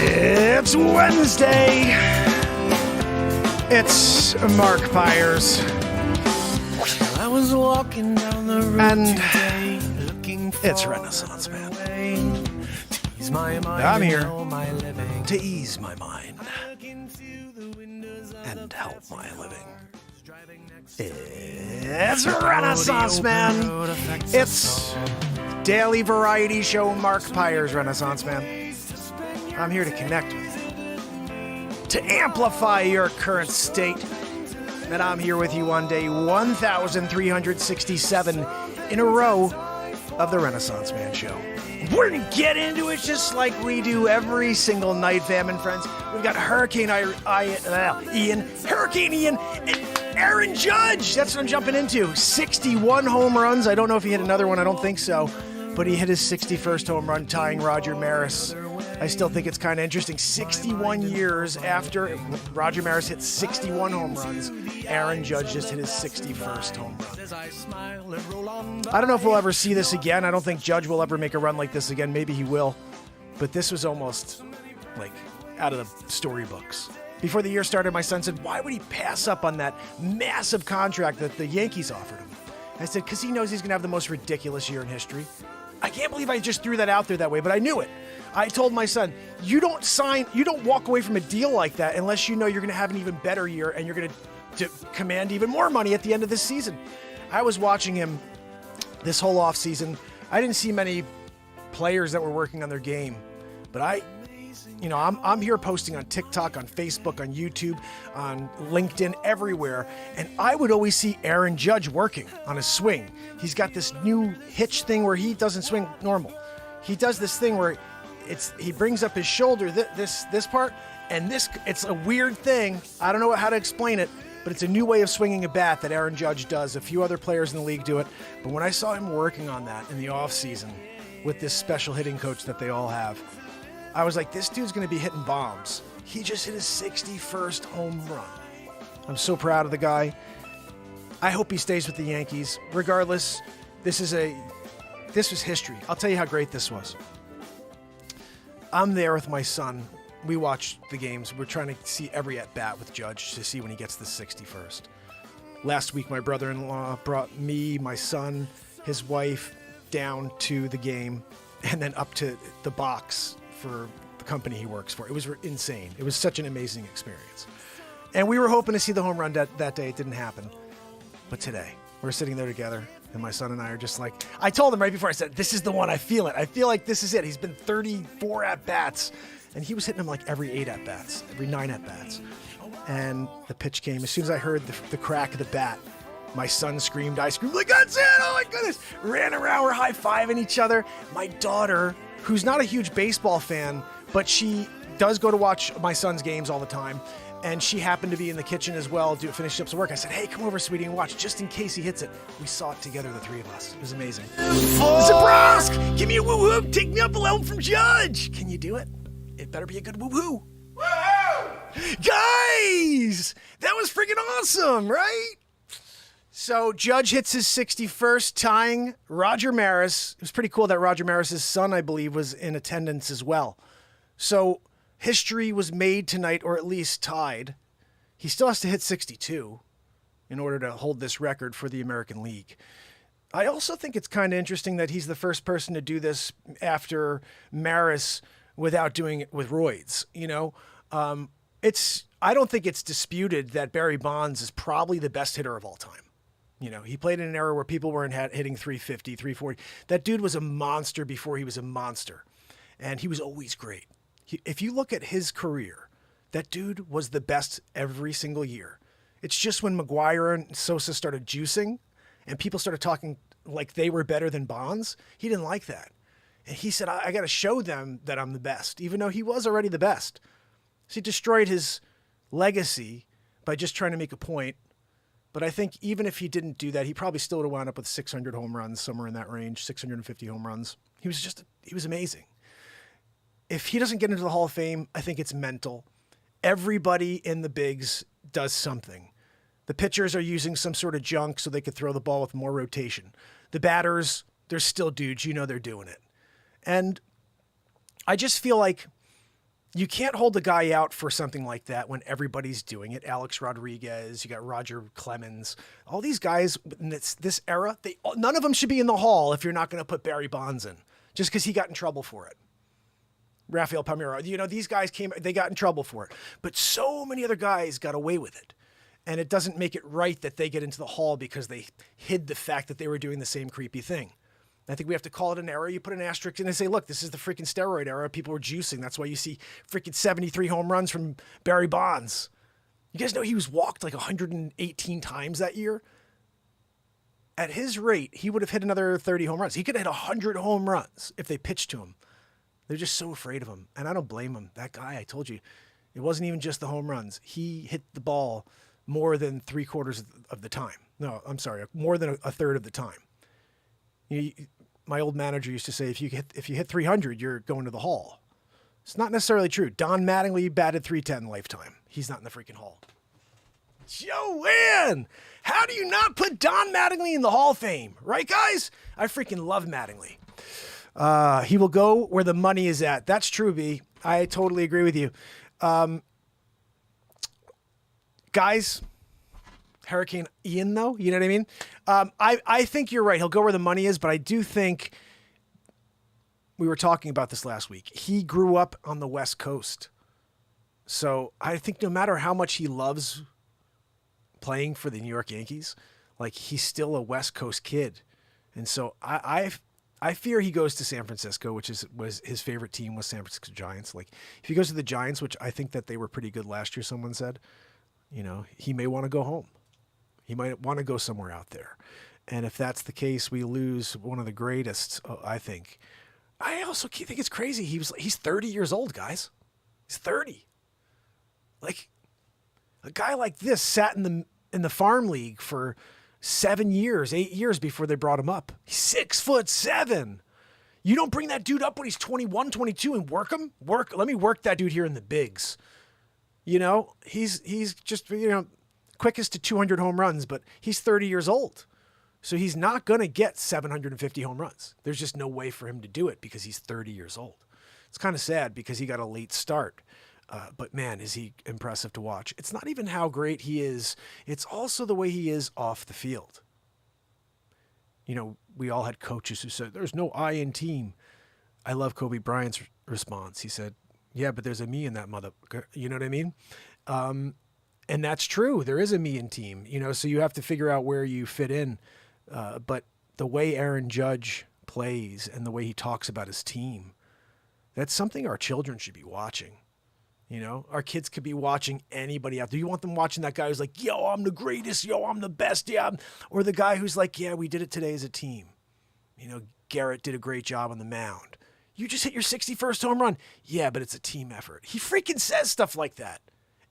It's Wednesday. It's Mark Pires. I was walking down the road And today, looking for it's Renaissance Man. to ease my mind. I'm here my living. to ease my mind and help my living. It's Renaissance Man. It's daily variety show Mark Pires Renaissance Man. I'm here to connect with you, to amplify your current state. And I'm here with you on day 1,367 in a row of the Renaissance Man show. We're going to get into it just like we do every single night, fam and friends. We've got Hurricane Ian, and Aaron Judge. That's what I'm jumping into. 61 home runs. I don't know if he hit another one. I don't think so. But he hit his 61st home run, tying Roger Maris. I still think it's kind of interesting. 61 years after Roger Maris hit 61 home runs, Aaron Judge just hit his 61st home run. I don't know if we'll ever see this again. I don't think Judge will ever make a run like this again. Maybe he will. But this was almost like out of the storybooks. Before the year started, my son said, why would he pass up on that massive contract that the Yankees offered him? I said, because he knows he's going to have the most ridiculous year in history. I can't believe I just threw that out there that way, but I knew it. I told my son, you don't walk away from a deal like that unless you know you're going to have an even better year and you're going to command even more money at the end of this season. I was watching him this whole offseason. I didn't see many players that were working on their game, but I'm here posting on TikTok, on Facebook, on YouTube, on LinkedIn, everywhere. And I would always see Aaron Judge working on his swing. He's got this new hitch thing where he doesn't swing normal. He does this thing where he brings up his shoulder, this part, and it's a weird thing. I don't know how to explain it, but it's a new way of swinging a bat that Aaron Judge does. A few other players in the league do it. But when I saw him working on that in the offseason with this special hitting coach that they all have, I was like, this dude's going to be hitting bombs. He just hit his 61st home run. I'm so proud of the guy. I hope he stays with the Yankees. Regardless, this was history. I'll tell you how great this was. I'm there with my son. We watch the games. We're trying to see every at-bat with Judge to see when he gets the 61st. Last week, my brother-in-law brought me, my son, his wife down to the game and then up to the box for the company he works for. It was insane. It was such an amazing experience. And we were hoping to see the home run that day. It didn't happen. But today, we're sitting there together, and my son and I are just like, I told him right before, I said, this is the one. I feel it. I feel like this is it. He's been 34 at-bats, and he was hitting them like every 8 at-bats, every 9 at-bats. And the pitch came. As soon as I heard the crack of the bat, my son screamed, I screamed, like, that's it! Oh my goodness! Ran around, we're high-fiving each other. My daughter, who's not a huge baseball fan, but she does go to watch my son's games all the time, and she happened to be in the kitchen as well, finishing up some work. I said, hey, come over, sweetie, and watch, just in case he hits it. We saw it together, the three of us. It was amazing. Zabrowsk! Give me a woo-woo! Take me up a level from Judge! Can you do it? It better be a good woo-woo. Woo-hoo! Guys! That was freaking awesome, right? So Judge hits his 61st, tying Roger Maris. It was pretty cool that Roger Maris' son, I believe, was in attendance as well. So history was made tonight, or at least tied. He still has to hit 62 in order to hold this record for the American League. I also think it's kind of interesting that he's the first person to do this after Maris without doing it with roids. I don't think it's disputed that Barry Bonds is probably the best hitter of all time. He played in an era where people weren't hitting 350, 340. That dude was a monster before he was a monster. And he was always great. If you look at his career, that dude was the best every single year. It's just when McGwire and Sosa started juicing and people started talking like they were better than Bonds, he didn't like that. And he said, I got to show them that I'm the best, even though he was already the best. So he destroyed his legacy by just trying to make a point. But I think even if he didn't do that, he probably still would have wound up with 600 home runs, somewhere in that range, 650 home runs. He was amazing. If he doesn't get into the Hall of Fame, I think it's mental. Everybody in the bigs does something. The pitchers are using some sort of junk so they could throw the ball with more rotation. The batters there's still dudes, they're doing it. And I just feel like you can't hold the guy out for something like that when everybody's doing it. Alex Rodriguez, you got Roger Clemens, all these guys in this era, none of them should be in the hall if you're not going to put Barry Bonds in, just because he got in trouble for it. Rafael Palmeiro, these guys they got in trouble for it. But so many other guys got away with it. And it doesn't make it right that they get into the hall because they hid the fact that they were doing the same creepy thing. I think we have to call it an era. You put an asterisk in and say, look, this is the freaking steroid era. People were juicing. That's why you see freaking 73 home runs from Barry Bonds. You guys know he was walked like 118 times that year? At his rate, he would have hit another 30 home runs. He could have hit 100 home runs if they pitched to him. They're just so afraid of him. And I don't blame him. That guy, I told you, it wasn't even just the home runs. He hit the ball more than 3/4 of the time. No, I'm sorry, more than a third of the time. My old manager used to say, if you hit 300, you're going to the hall. It's not necessarily true. Don Mattingly batted .310 lifetime. He's not in the freaking hall. Joanne, how do you not put Don Mattingly in the Hall of Fame? Right, guys? I freaking love Mattingly. He will go where the money is at. That's true, B. I totally agree with you. Guys, Hurricane Ian, though, you know what I mean? I think you're right. He'll go where the money is, but I do think we were talking about this last week. He grew up on the West Coast. So I think no matter how much he loves playing for the New York Yankees, like, he's still a West Coast kid. And so I fear he goes to San Francisco, which was his favorite team was San Francisco Giants. Like, if he goes to the Giants, which I think that they were pretty good last year, someone said, he may want to go home. He might want to go somewhere out there. And if that's the case, we lose one of the greatest, I think. I also think it's crazy. He's 30 years old, guys. He's 30. Like, a guy like this sat in the farm league for 8 years before they brought him up. He's 6'7". You don't bring that dude up when he's 21, 22 and work him? Let me work that dude here in the bigs. He's just, quickest to 200 home runs, but he's 30 years old. So he's not going to get 750 home runs. There's just no way for him to do it because he's 30 years old. It's kind of sad because he got a late start. But man, is he impressive to watch. It's not even how great he is. It's also the way he is off the field. We all had coaches who said, there's no I in team. I love Kobe Bryant's response. He said, yeah, but there's a me in that mother. You know what I mean? And that's true. There is a me in team, so you have to figure out where you fit in. But the way Aaron Judge plays and the way he talks about his team, that's something our children should be watching. Our kids could be watching anybody out there. You want them watching that guy who's like, yo, I'm the greatest. Yo, I'm the best. Yeah. Or the guy who's like, yeah, we did it today as a team. Garrett did a great job on the mound. You just hit your 61st home run. Yeah, but it's a team effort. He freaking says stuff like that.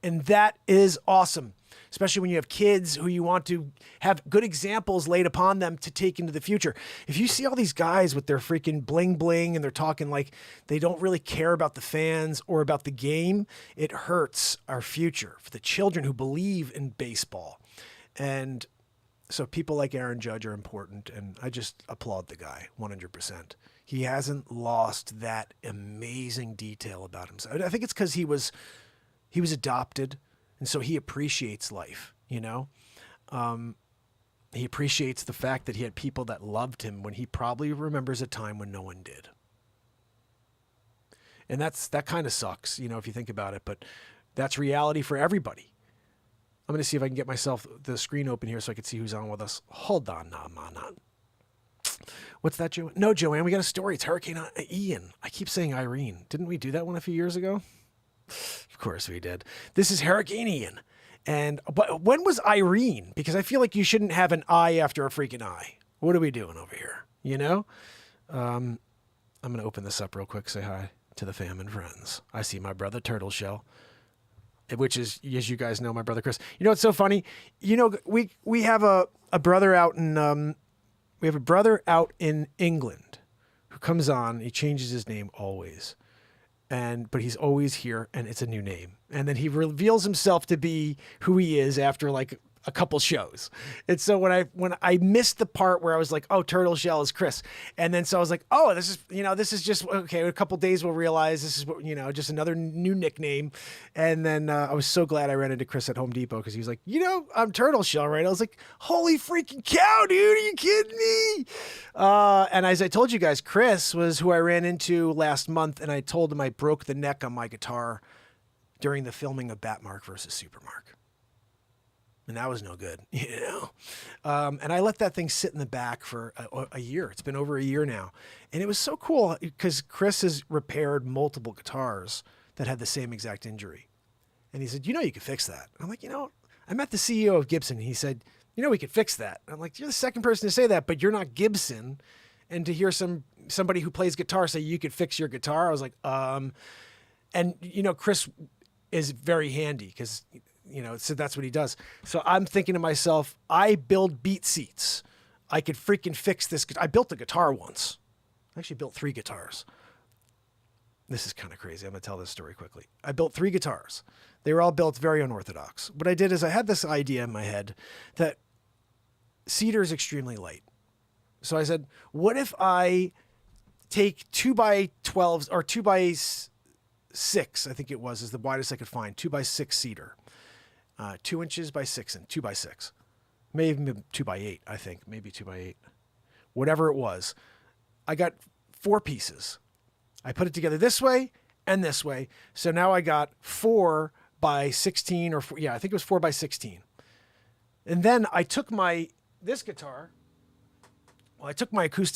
And that is awesome, especially when you have kids who you want to have good examples laid upon them to take into the future. If you see all these guys with their freaking bling bling and they're talking like they don't really care about the fans or about the game, it hurts our future for the children who believe in baseball. And so people like Aaron Judge are important, and I just applaud the guy 100%. He hasn't lost that amazing detail about himself. I think it's because he was adopted, and so he appreciates life, He appreciates the fact that he had people that loved him when he probably remembers a time when no one did. And that kind of sucks, if you think about it, but that's reality for everybody. I'm going to see if I can get the screen open here so I can see who's on with us. Hold on. No, I'm not. What's that, Joanne? No, Joanne, we got a story. It's Hurricane Ian. I keep saying Irene. Didn't we do that one a few years ago? Of course we did. This is Hurricane Ian. And when was Irene? Because I feel like you shouldn't have an I after a freaking I. What are we doing over here? I'm going to open this up real quick. Say hi to the fam and friends. I see my brother Turtle Shell, which is, as you guys know, my brother Chris. What's so funny? We have a brother out in England who comes on. He changes his name always. But he's always here, and it's a new name. And then he reveals himself to be who he is after like a couple shows. And so when I missed the part where I was like, oh, Turtle Shell is Chris. And then so I was like, oh, this is just, okay, a couple days we'll realize this is, just another new nickname. And then I was so glad I ran into Chris at Home Depot because he was like, I'm Turtle Shell, right? I was like, holy freaking cow, dude, are you kidding me? And as I told you guys, Chris was who I ran into last month, and I told him I broke the neck on my guitar during the filming of Batmark versus Supermark. And that was no good, and I let that thing sit in the back for a year. It's been over a year now. And it was so cool because Chris has repaired multiple guitars that had the same exact injury. And he said, you could fix that. I'm like, I met the CEO of Gibson. He said, we could fix that. I'm like, you're the second person to say that, but you're not Gibson. And to hear somebody who plays guitar say you could fix your guitar, I was like, and Chris is very handy because so that's what he does. So I'm thinking to myself, I build beat seats. I could freaking fix this. I built a guitar once. I actually built 3 guitars. This is kind of crazy. I'm going to tell this story quickly. I built 3 guitars. They were all built very unorthodox. What I did is I had this idea in my head that cedar is extremely light. So I said, what if I take 2x12s or 2x6, I think it was, is the widest I could find, 2x6 cedar. 2 inches by 6 and 2x6, maybe 2x8, I think, maybe 2x8, whatever it was. I got 4 pieces. I put it together this way and this way. So now I got 4 by 16 or I think it was 4 by 16. And then I took my acoustic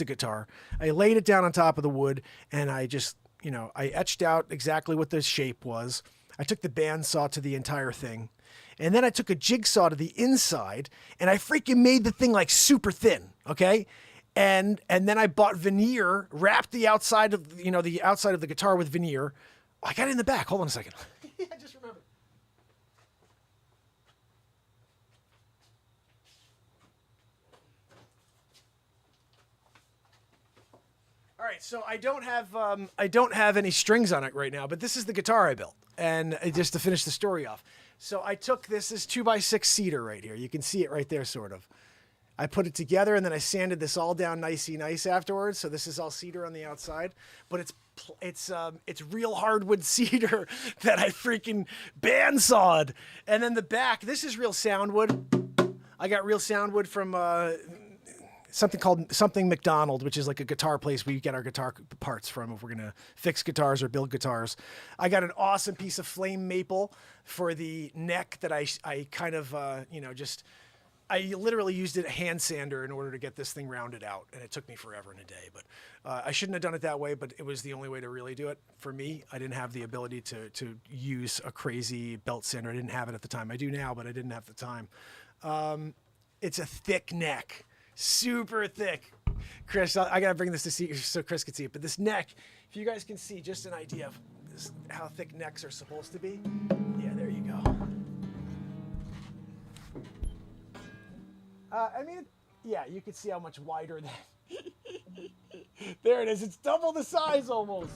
guitar, I laid it down on top of the wood, and I just, I etched out exactly what the shape was. I took the bandsaw to the entire thing. And then I took a jigsaw to the inside, and I freaking made the thing like super thin, okay? And then I bought veneer, wrapped the outside of the outside of the guitar with veneer. I got it in the back. Hold on a second. I just remembered. All right, so I don't have any strings on it right now, but this is the guitar I built, and just to finish the story off. So I took this 2x6 cedar right here. You can see it right there, sort of. I put it together, and then I sanded this all down nice afterwards. So this is all cedar on the outside, but it's real hardwood cedar that I freaking bandsawed. And then the back, this is real soundwood. I got real soundwood from something called McDonald, which is like a guitar place we get our guitar parts from if we're going to fix guitars or build guitars. I got an awesome piece of flame maple for the neck that I kind of, I literally used a hand sander in order to get this thing rounded out, and it took me forever and a day. But I shouldn't have done it that way, but it was the only way to really do it for me. I didn't have the ability to use a crazy belt sander. I didn't have it at the time. I do now, but I didn't have the time. It's a thick neck. Super thick. Chris, I got to bring this to see so Chris can see it. But this neck, if you guys can see just an idea of how thick necks are supposed to be. Yeah, there you go. You can see how much wider that. There it is. It's double the size almost.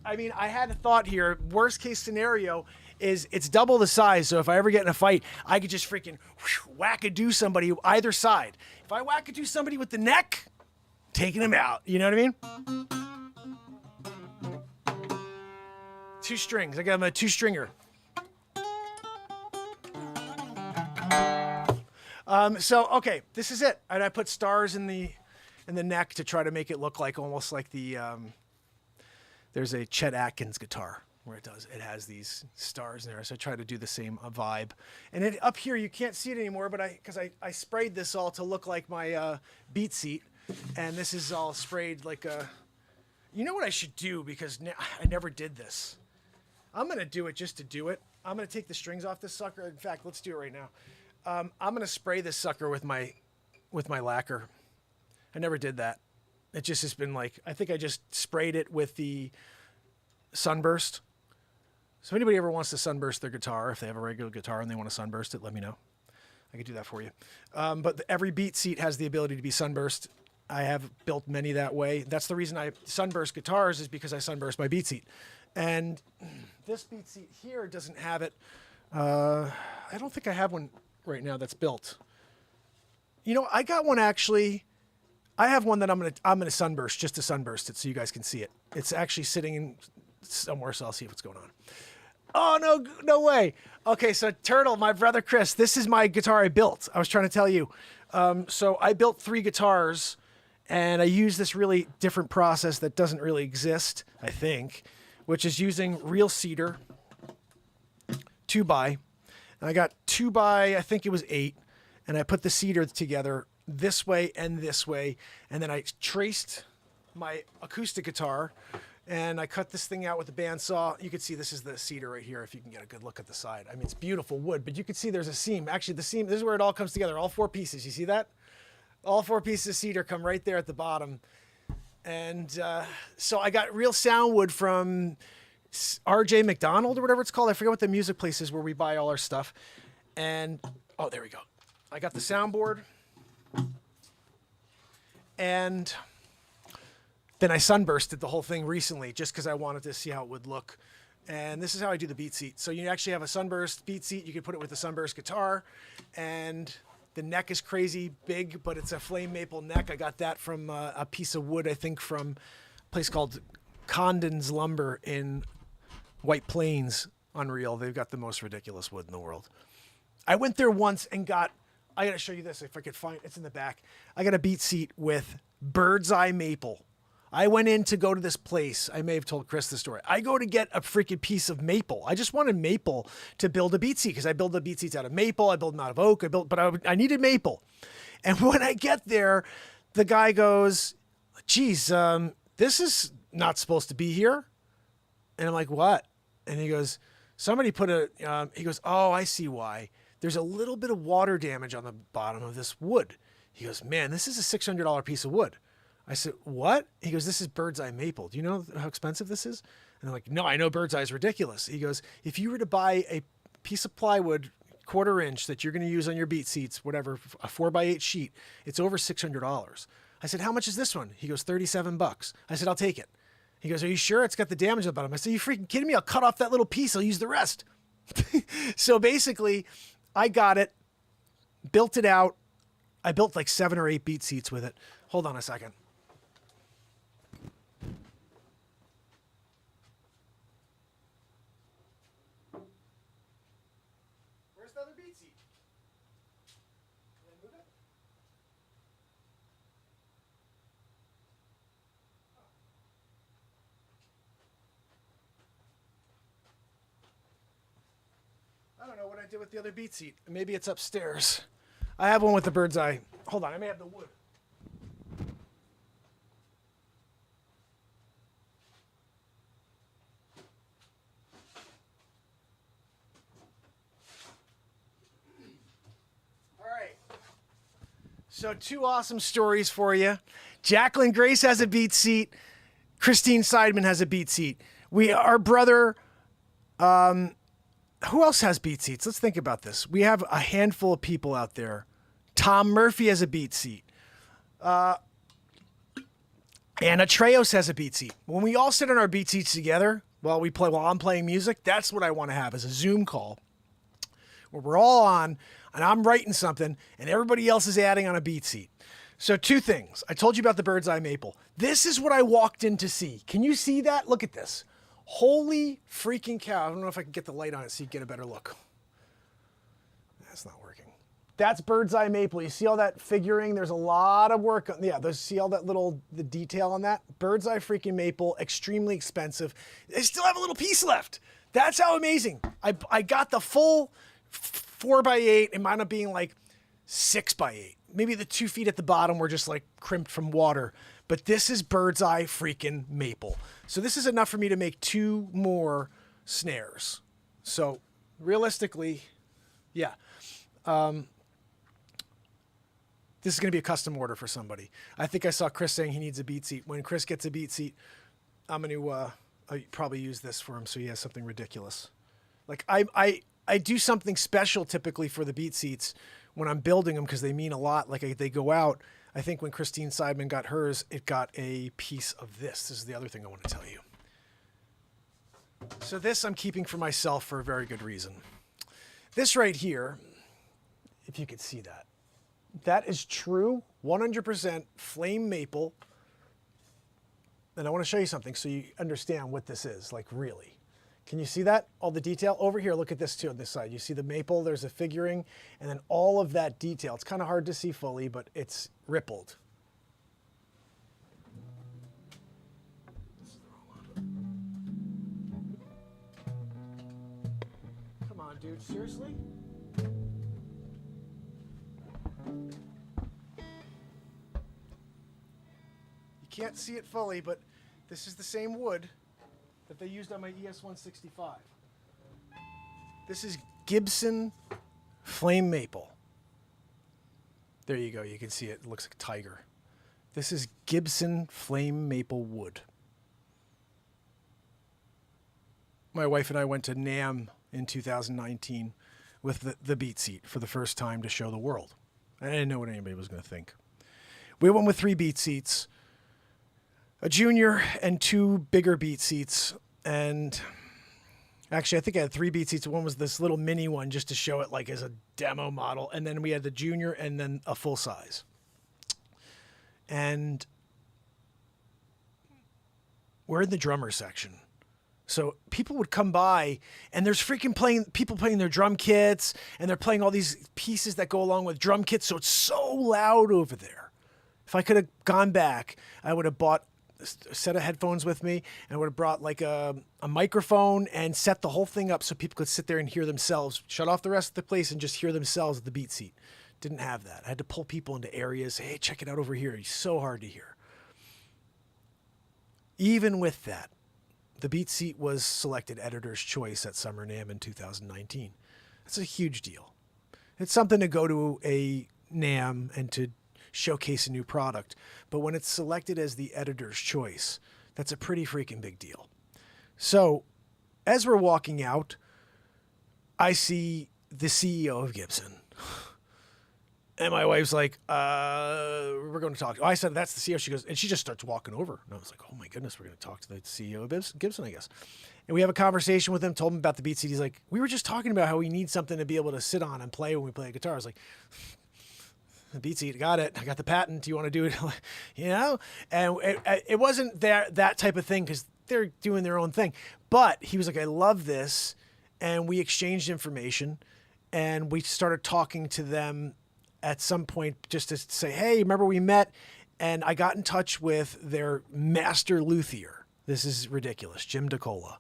I had a thought here. Worst case scenario is it's double the size. So if I ever get in a fight, I could just freaking whack-a-do somebody either side. If I whack-a-do somebody with the neck, taking him out. You know what I mean? 2 strings. I got him a 2-stringer. Okay, this is it. And I put stars in the neck to try to make it look like almost like the there's a Chet Atkins guitar where it has these stars in there. So I try to do the same vibe. And up here you can't see it anymore, but because I sprayed this all to look like my beat seat, and this is all sprayed like a. You know what I should do, because I never did this. I'm gonna do it just to do it. I'm gonna take the strings off this sucker. In fact, let's do it right now. I'm gonna spray this sucker with my lacquer. I never did that. It just has been like, I think I just sprayed it with the sunburst. So if anybody ever wants to sunburst their guitar, if they have a regular guitar and they want to sunburst it, let me know. I could do that for you. But every beat seat has the ability to be sunburst. I have built many that way. That's the reason I sunburst guitars, is because I sunburst my beat seat. And this beat seat here doesn't have it. I don't think I have one right now that's built. You know, I got one actually. I have one that I'm gonna sunburst, just to sunburst it so you guys can see it. It's actually sitting in somewhere, so I'll see what's going on. Oh, no way. Okay, so Turtle, my brother Chris, this is my guitar I built. I was trying to tell you. So I built 3 guitars, and I use this really different process that doesn't really exist, I think, which is using real cedar, 2x. And I got 2x, I think it was 8, and I put the cedar together this way, and then I traced my acoustic guitar, and I cut this thing out with a bandsaw. You can see this is the cedar right here if you can get a good look at the side. I mean, it's beautiful wood, but you can see there's a seam. Actually, the seam, this is where it all comes together, all 4 pieces. You see that? All 4 pieces of cedar come right there at the bottom. And so I got real sound wood from RJ McDonald or whatever it's called. I forget what the music place is where we buy all our stuff. And, oh, there we go. I got the soundboard. And then I sunbursted the whole thing recently just because I wanted to see how it would look. And this is how I do the beat seat. So you actually have a sunburst beat seat. You can put it with a sunburst guitar. And the neck is crazy big, but it's a flame maple neck. I got that from a piece of wood, I think, from a place called Condon's Lumber in White Plains. Unreal. They've got the most ridiculous wood in the world. I went there once and got, I got to show you this if I could find, it's in the back. I got a beat seat with bird's eye maple. I went in to go to this place. I may have told Chris the story. I go to get a freaking piece of maple. I just wanted maple to build a beat seat because I build the beat seats out of maple. I build them out of oak. I needed maple. And when I get there, the guy goes, geez, this is not supposed to be here. And I'm like, what? And he goes, somebody put he goes, oh, I see why. There's a little bit of water damage on the bottom of this wood. He goes, man, this is a $600 piece of wood. I said, what? He goes, this is bird's eye maple. Do you know how expensive this is? And I'm like, no, I know bird's eye is ridiculous. He goes, if you were to buy a piece of plywood, 1/4 inch that you're going to use on your beat seats, whatever, a 4x8 sheet, it's over $600. I said, how much is this one? He goes, $37. I said, I'll take it. He goes, are you sure it's got the damage on the bottom? I said, you freaking kidding me? I'll cut off that little piece. I'll use the rest. So basically, I got it, built it out. I built like 7 or 8 beat seats with it. Hold on a second. Where's the other beat seat? Can I move it? I don't know what I did with the other beat seat. Maybe it's upstairs. I have one with the bird's eye. Hold on, I may have the wood. All right. So 2 awesome stories for you. Jacqueline Grace has a beat seat. Christine Seidman has a beat seat. Our brother, who else has beat seats? Let's think about this. We have a handful of people out there. Tom Murphy has a beat seat. Anna Treos has a beat seat. When we all sit on our beat seats together while I'm playing music, that's what I want to have, is a Zoom call where we're all on and I'm writing something and everybody else is adding on a beat seat. So 2 things. I told you about the bird's eye maple. This is what I walked in to see. Can you see that? Look at this. Holy freaking cow. I don't know if I can get the light on it so you get a better look. That's not working. That's bird's eye maple. You see all that figuring? There's a lot of work. See all that the detail on that? Bird's eye freaking maple, extremely expensive. They still have a little piece left. That's how amazing. I got the full 4x8. It might up being like 6x8. Maybe the 2 feet at the bottom were just like crimped from water. But this is bird's eye freaking maple. So this is enough for me to make 2 more snares. So realistically, yeah. This is going to be a custom order for somebody. I think I saw Chris saying he needs a beat seat. When Chris gets a beat seat, I'm going to probably use this for him so he has something ridiculous. Like I do something special typically for the beat seats when I'm building them because they mean a lot. Like they go out. I think when Christine Seidman got hers, it got a piece of this. This is the other thing I want to tell you. So this I'm keeping for myself for a very good reason. This right here, if you could see that, that is true 100% flame maple. And I want to show you something so you understand what this is, like really. Can you see that? All the detail? Over here, look at this too on this side. You see the maple, there's a figuring, and then all of that detail. It's kind of hard to see fully, but it's rippled. Come on, dude, seriously? You can't see it fully, but this is the same wood that they used on my ES-165. This is Gibson flame maple. There you go. You can see it. It looks like a tiger. This is Gibson flame maple wood. My wife and I went to NAMM in 2019 with the beat seat for the first time to show the world. I didn't know what anybody was going to think. We went with 3 beat seats, a junior and 2 bigger beat seats. And actually, I think I had 3 beat seats. One was this little mini one just to show it like as a demo model. And then we had the junior and then a full size. And we're in the drummer section. So people would come by and there's people playing their drum kits and they're playing all these pieces that go along with drum kits. So it's so loud over there. If I could have gone back, I would have bought a set of headphones with me and would have brought like a microphone and set the whole thing up so people could sit there and hear themselves, shut off the rest of the place and just hear themselves at the beat seat. Didn't have that. I had to pull people into areas. Hey, check it out over here. It's so hard to hear. Even with that, the beat seat was selected Editor's Choice at Summer NAMM in 2019. That's a huge deal. It's something to go to a NAMM and to showcase a new product. But when it's selected as the Editor's Choice, that's a pretty freaking big deal. So as we're walking out, I see the CEO of Gibson. And my wife's like, we're going to talk. I said, that's the CEO. She goes, and she just starts walking over. And I was like, oh my goodness, we're going to talk to the CEO of Gibson, I guess. And we have a conversation with him, told him about the beat seat. He's like, we were just talking about how we need something to be able to sit on and play when we play a guitar. I was like, the beat seat, got it. I got the patent. Do you want to do it? You know? And it wasn't that type of thing because they're doing their own thing. But he was like, I love this. And we exchanged information and we started talking to them at some point just to say, hey, remember we met? And I got in touch with their master luthier. This is ridiculous, Jim DeCola.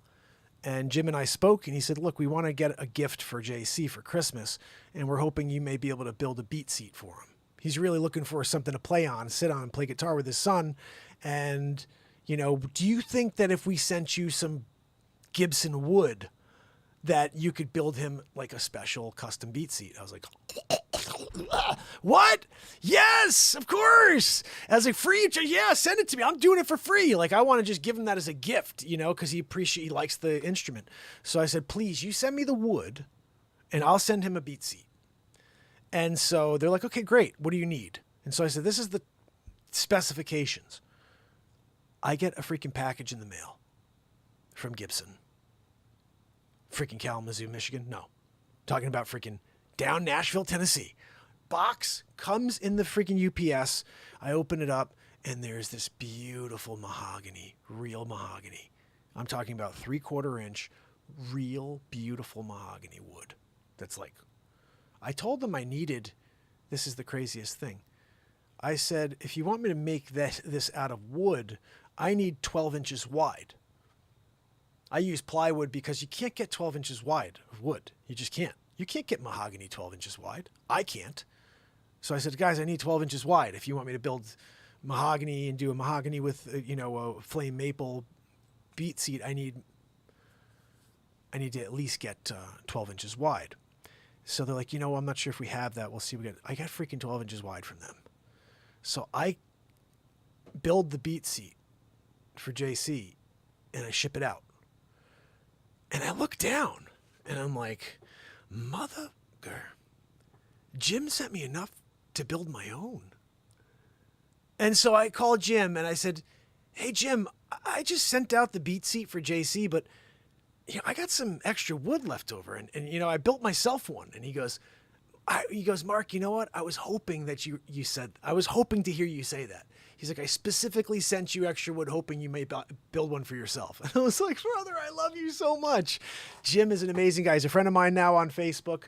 And Jim and I spoke and he said, look, we want to get a gift for JC for Christmas. And we're hoping you may be able to build a beat seat for him. He's really looking for something to play on, sit on and play guitar with his son. And, you know, do you think that if we sent you some Gibson wood that you could build him like a special custom beat seat? I was like, what? Yes, of course. As a free, yeah, send it to me. I'm doing it for free. Like I want to just give him that as a gift, you know, because he likes the instrument. So I said, please, you send me the wood and I'll send him a beat seat. And so they're like, okay, great. What do you need? And so I said, this is the specifications. I get a freaking package in the mail from Gibson. Freaking Kalamazoo, Michigan. No, talking about freaking down Nashville, Tennessee. Box comes in the freaking UPS. I open it up and there's this beautiful mahogany, real mahogany. I'm talking about 3/4 inch, real beautiful mahogany wood. That's like, I told them I needed, this is the craziest thing. I said, if you want me to make this out of wood, I need 12 inches wide. I use plywood because you can't get 12 inches wide of wood. You just can't. You can't get mahogany 12 inches wide. I can't. So I said, guys, I need 12 inches wide. If you want me to build mahogany and do a mahogany with, a flame maple beat seat, I need to at least get 12 inches wide. So they're like, I'm not sure if we have that. We'll see. I got freaking 12 inches wide from them. So I build the beat seat for JC and I ship it out. And I look down and I'm like, mother, Jim sent me enough to build my own. And so I called Jim and I said, hey, Jim, I just sent out the beat seat for JC, but I got some extra wood left over, and I built myself one. And he goes, Mark, you know what? I was hoping that you said, I was hoping to hear you say that. He's like, I specifically sent you extra wood hoping you may build one for yourself. And I was like, brother, I love you so much. Jim is an amazing guy. He's a friend of mine now on Facebook.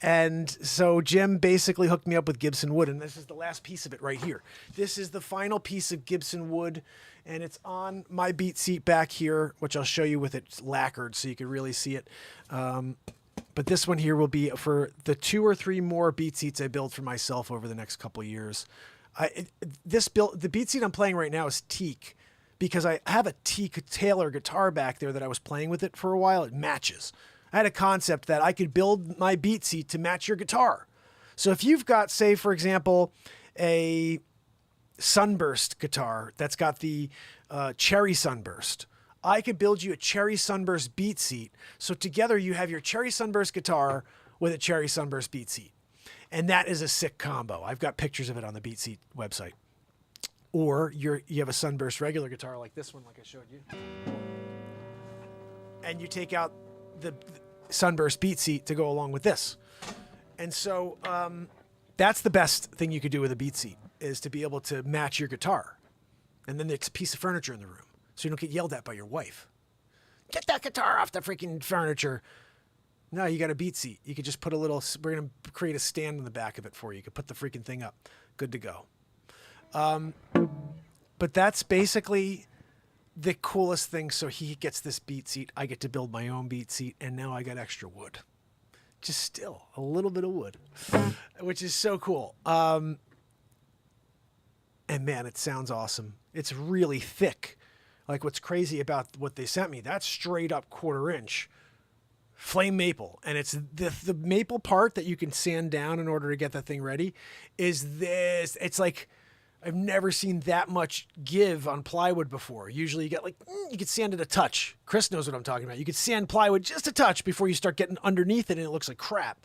And so Jim basically hooked me up with Gibson wood. And this is the last piece of it right here. This is the final piece of Gibson wood. And it's on my beat seat back here, which I'll show you with it lacquered so you can really see it. But this one here will be for the 2 or 3 more beat seats I build for myself over the next couple of years. The beat seat I'm playing right now is teak because I have a teak Taylor guitar back there that I was playing with it for a while. It matches. I had a concept that I could build my beat seat to match your guitar. So if you've got, say, for example, a Sunburst guitar that's got the Cherry Sunburst, I could build you a Cherry Sunburst beat seat. So together you have your Cherry Sunburst guitar with a Cherry Sunburst beat seat. And that is a sick combo. I've got pictures of it on the Beat Seat website. Or you have a Sunburst regular guitar like this one, like I showed you. And you take out the Sunburst Beat Seat to go along with this. And so that's the best thing you could do with a Beat Seat, is to be able to match your guitar. And then it's a piece of furniture in the room, so you don't get yelled at by your wife. Get that guitar off the freaking furniture. No, you got a beat seat. You could just put we're going to create a stand in the back of it for you. You could put the freaking thing up. Good to go. But that's basically the coolest thing. So he gets this beat seat. I get to build my own beat seat. And now I got extra wood. Just still a little bit of wood, which is so cool. And man, it sounds awesome. It's really thick. Like what's crazy about what they sent me, that's straight up 1/4 inch. Flame maple, and it's the maple part that you can sand down in order to get that thing ready is this. It's like I've never seen that much give on plywood before. Usually you get you could sand it a touch. Chris knows what I'm talking about. You could sand plywood just a touch before you start getting underneath it and it looks like crap.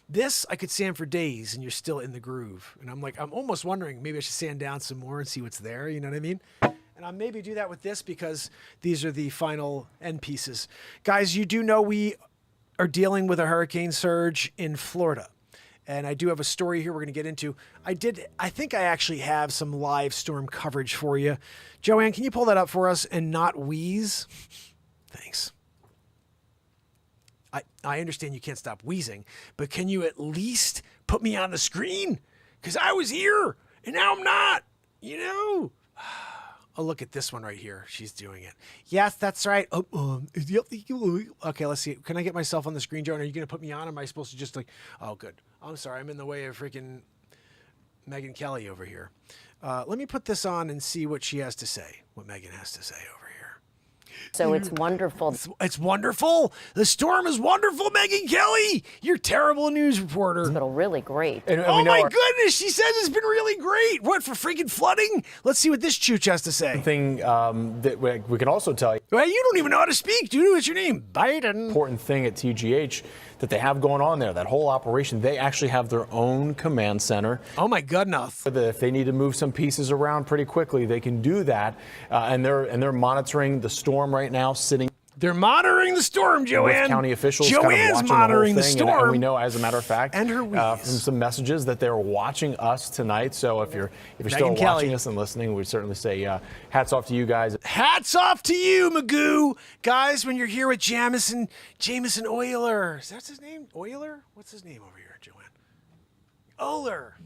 This I could sand for days and you're still in the groove. And I'm almost wondering maybe I should sand down some more and see what's there. You know what I mean? And I'll maybe do that with this because these are the final end pieces. Guys, you do know we are dealing with a hurricane surge in Florida. And I do have a story here we're going to get into. I think I actually have some live storm coverage for you. Joanne, can you pull that up for us and not wheeze? Thanks. I understand you can't stop wheezing, but can you at least put me on the screen? Because I was here and now I'm not, Oh, look at this one right here. She's doing it. Yes, that's right. Okay, let's see. Can I get myself on the screen, Joan? Are you going to put me on? Am I supposed to just oh, good. I'm sorry. I'm in the way of freaking Megan Kelly over here. Let me put this on and see what she has to say, what Megan has to say over here. So it's wonderful. It's wonderful. The storm is wonderful, Megan Kelly. You're a terrible news reporter. But really great. And oh my goodness, she says it's been really great. What, for freaking flooding? Let's see what this chooch has to say. Thing that we can also tell you. Well, you don't even know how to speak, dude. What's your name? Biden. Important thing at TGH that they have going on there, that whole operation, they actually have their own command center. Oh my goodness. If they need to move some pieces around pretty quickly, they can do that. And they're monitoring the storm right now, sitting. They're monitoring the storm, Joanne. With county officials Joanne's kind of monitoring the the whole thing. storm. And we know, as a matter of fact, and her from some messages that they're watching us tonight. So if you're still watching us and listening, we certainly say hats off to you guys. Hats off to you, Magoo. Guys, when you're here with Jamison Euler. Is that his name? Euler? What's his name over here, Joanne? Euler.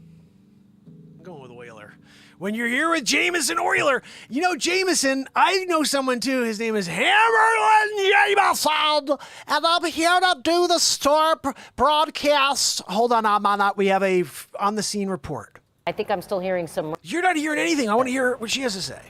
I'm going with Euler. When you're here with Jamison Euler, Jamison, I know someone too. His name is Hammerlin Jamison, and I'm here to do the storm broadcast. Hold on, I'm on that. We have a on the scene report. I think I'm still hearing some. You're not hearing anything. I want to hear what she has to say.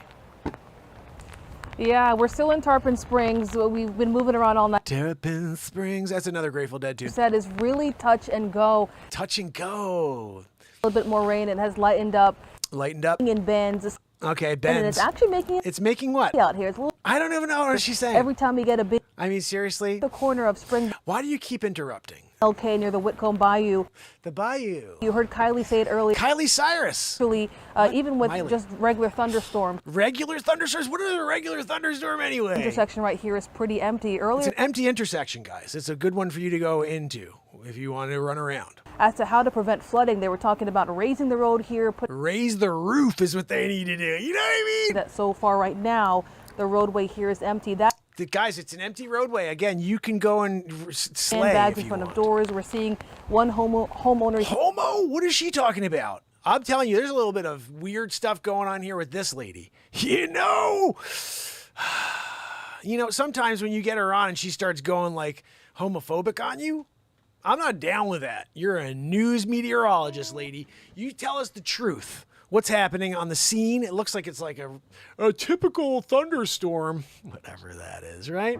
Yeah, we're still in Tarpon Springs. We've been moving around all night. Tarpon Springs. That's another Grateful Dead tune. Said is really touch and go. Touch and go. A little bit more rain. It has lightened up. Lightened up? In bends. Okay, bends. And it's actually making It's making what? out here. It's a little, I don't even know what she's saying. every time we get a big I mean, seriously? the corner of spring. Why do you keep interrupting? LK near the Whitcomb Bayou. The Bayou. You heard Kylie say it earlier. Kylie Cyrus. Actually, even with Miley. just regular thunderstorms, Regular thunderstorms? What is a regular thunderstorm anyway? intersection right here is pretty empty. It's Earlier, an empty intersection, guys. It's a good one for you to go into if you want to run around. as to how to prevent flooding, they were talking about raising the road here, put Raise the roof is what they need to do. You know what I mean? that so far right now, the roadway here is empty. That Guys, it's an empty roadway. Again, you can go and slay bags if in you front want. of doors. We're seeing one homeowner. Homo? What is she talking about? I'm telling you, there's a little bit of weird stuff going on here with this lady. You know, sometimes when you get her on and she starts going like homophobic on you, I'm not down with that. You're a news meteorologist, lady. You tell us the truth. What's happening on the scene? It looks like it's like a typical thunderstorm, whatever that is, right?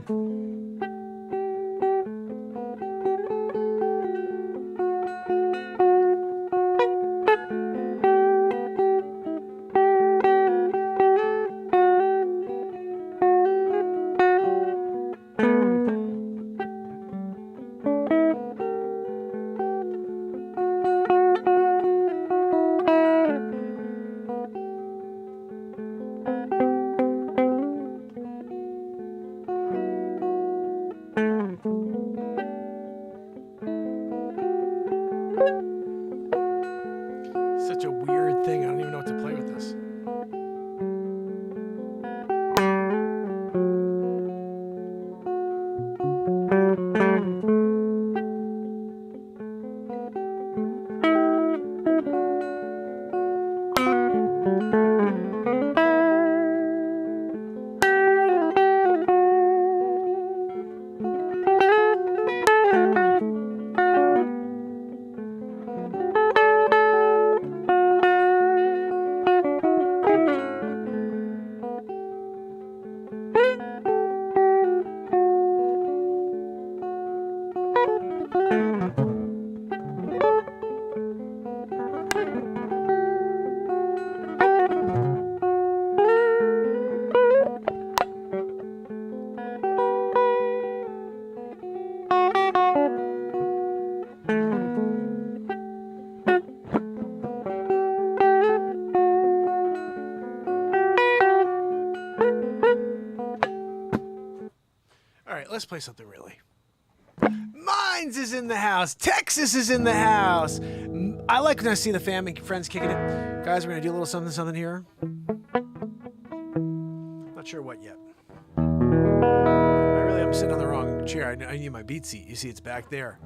Such a weird thing. I don't even know what to play with this. Let's play something really. Mines is in the house. Texas is in the house. I like when I see the family and friends kicking it. Guys, we're going to do a little something here. Not sure what yet. I'm sitting on the wrong chair. I need my beat seat. You see, it's back there.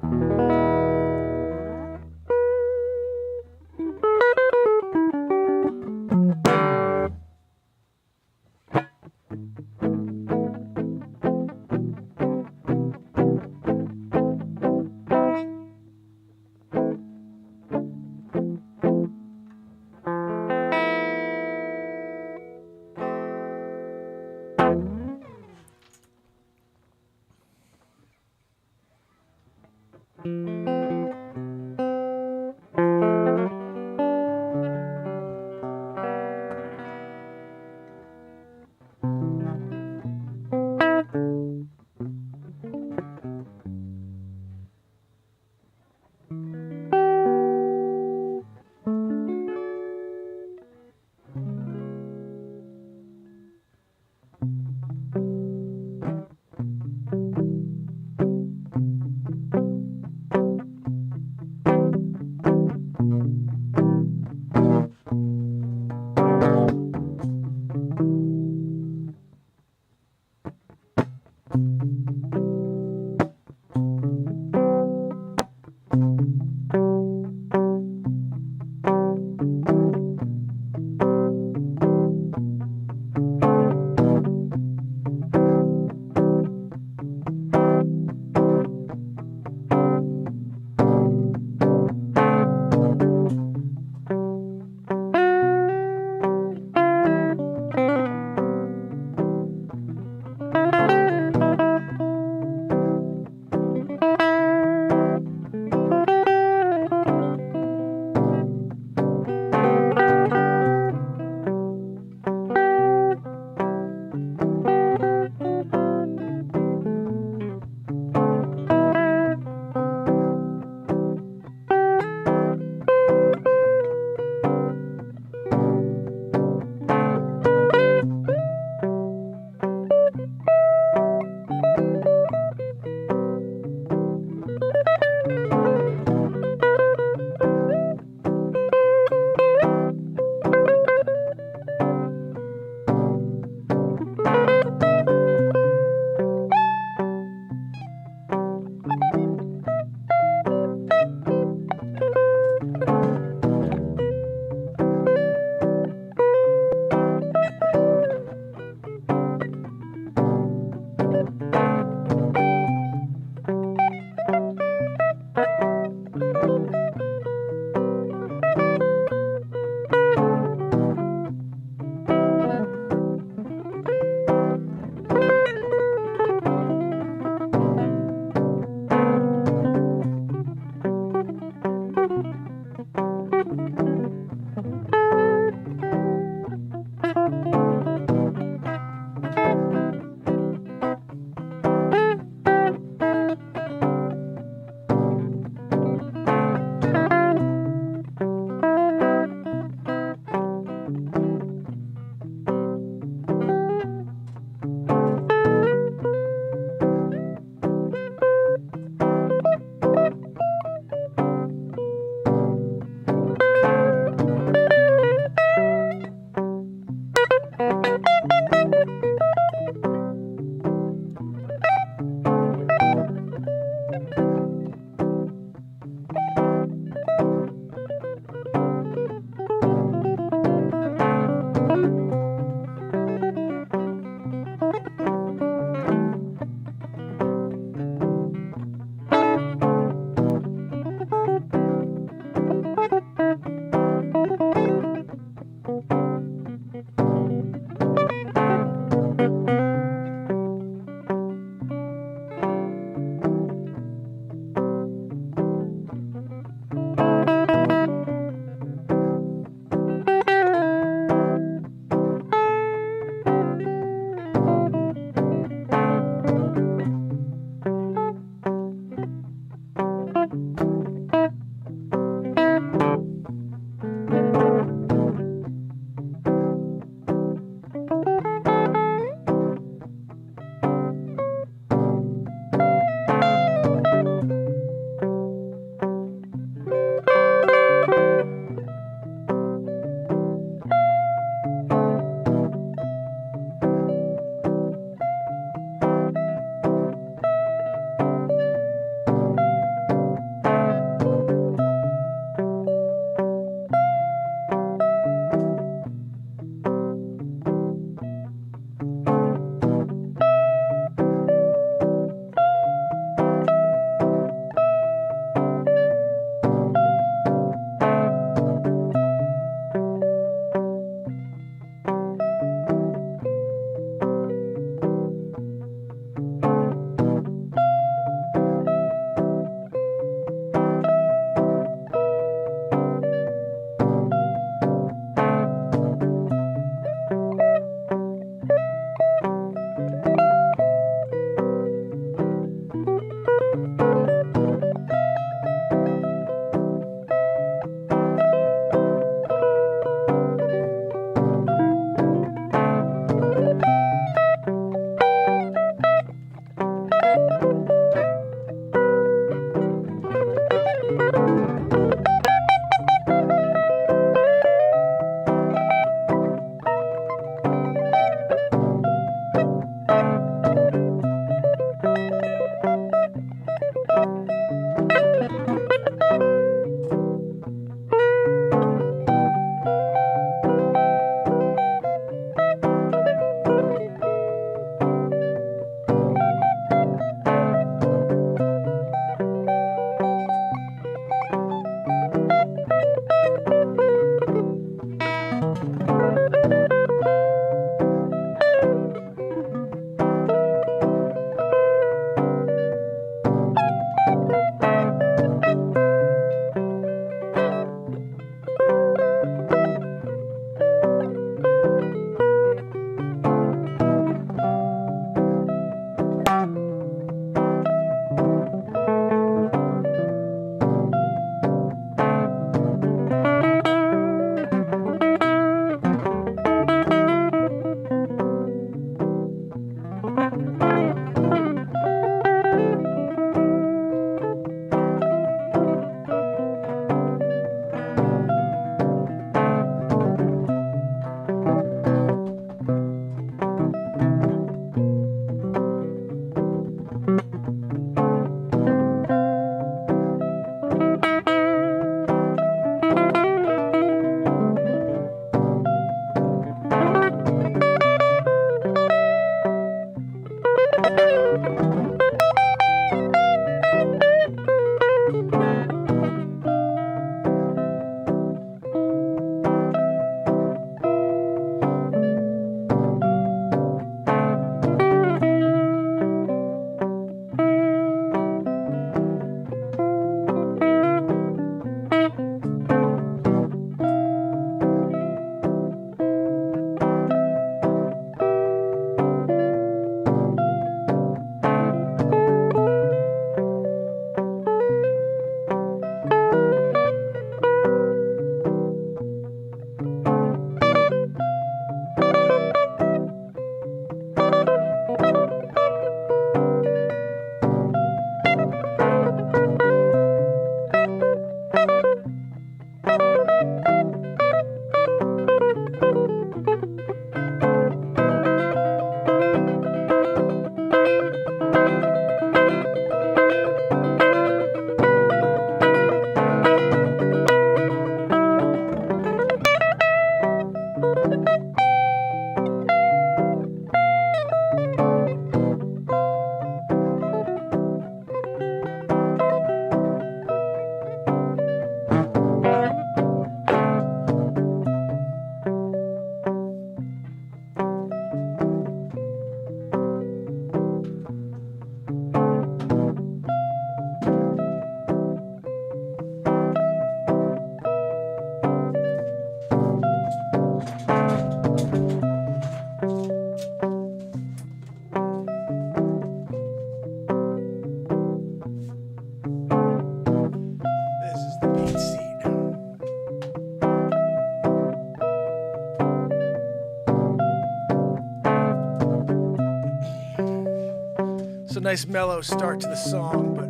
Nice mellow start to the song, but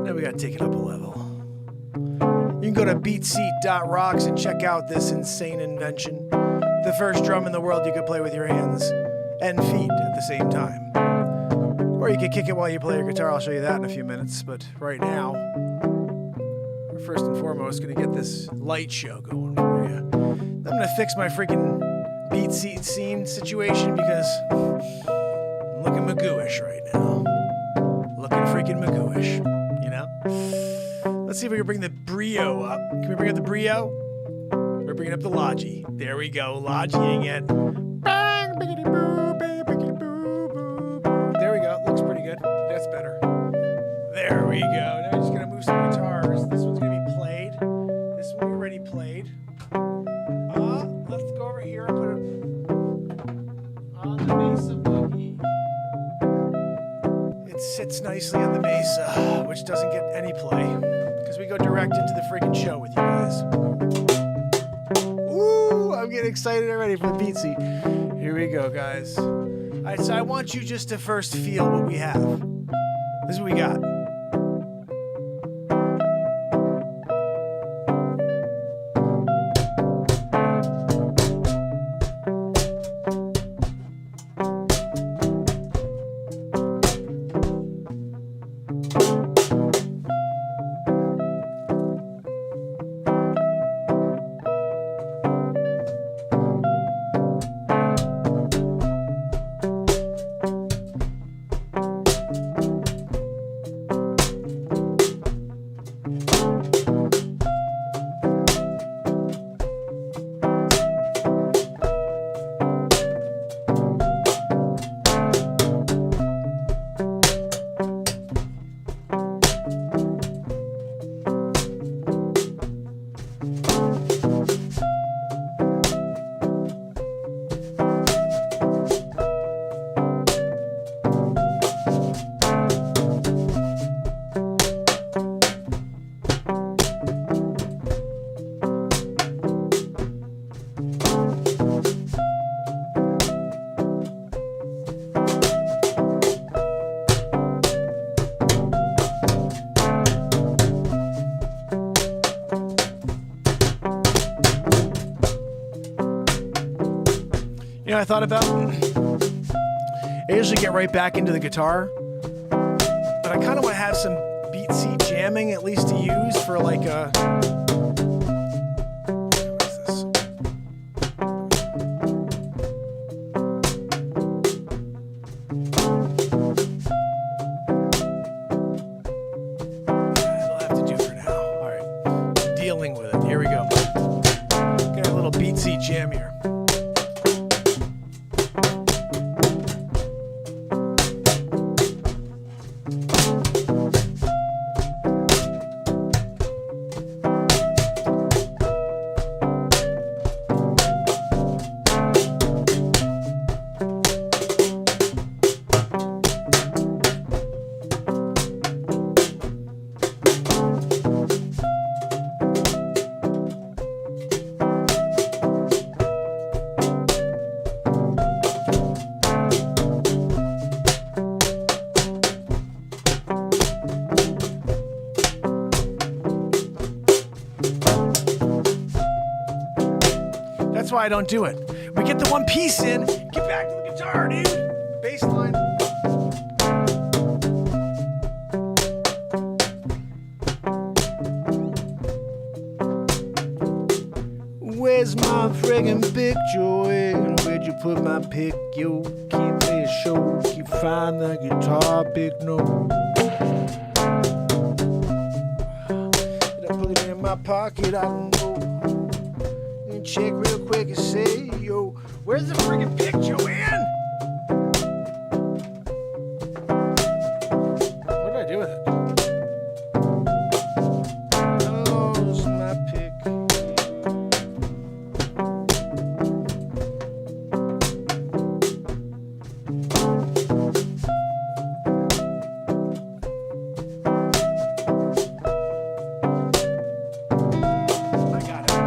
now we gotta take it up a level. You can go to beatseat.rocks and check out this insane invention. The first drum in the world you could play with your hands and feet at the same time. Or you could kick it while you play your guitar. I'll show you that in a few minutes, but right now, we're first and foremost gonna get this light show going for you. I'm gonna fix my freaking beat seat scene situation because I'm looking magooish right now. Looking freaking magooish, you know? Let's see if we can bring the brio up. Can we bring up the brio? We're bringing up the Logi. There we go, Logiing it. There we go, looks pretty good. That's better. There we go. Now we're just gonna move some guitars. This one's gonna be played. This one we already played. Let's go over here and put it on the Mesa boogie. It sits nicely on the Mesa, which doesn't get any play because we go direct into the freaking show with you guys. Ooh, I'm getting excited already for the beat seat. Here we go, guys. All right, so I want you just to first feel what we have. This is what we got. I thought about? I usually get right back into the guitar, but I kind of want to have some beatsy jamming at least to use for like a... What is this? That'll have to do for now. All right, dealing with it. Here we go. Got a little beatsy jam here. That's why I don't do it. We get the one piece in, get back to the guitar, dude. Bass line. Where's my friggin' pick, Joanne? Where'd you put my pick, yo? Can't play a show, can't find the guitar pick, no. Did I put it in my pocket? I don't know. Check real quick and say, yo, where's the friggin' pick, Joanne? What did I do with it? Oh, it's my pick. I got it.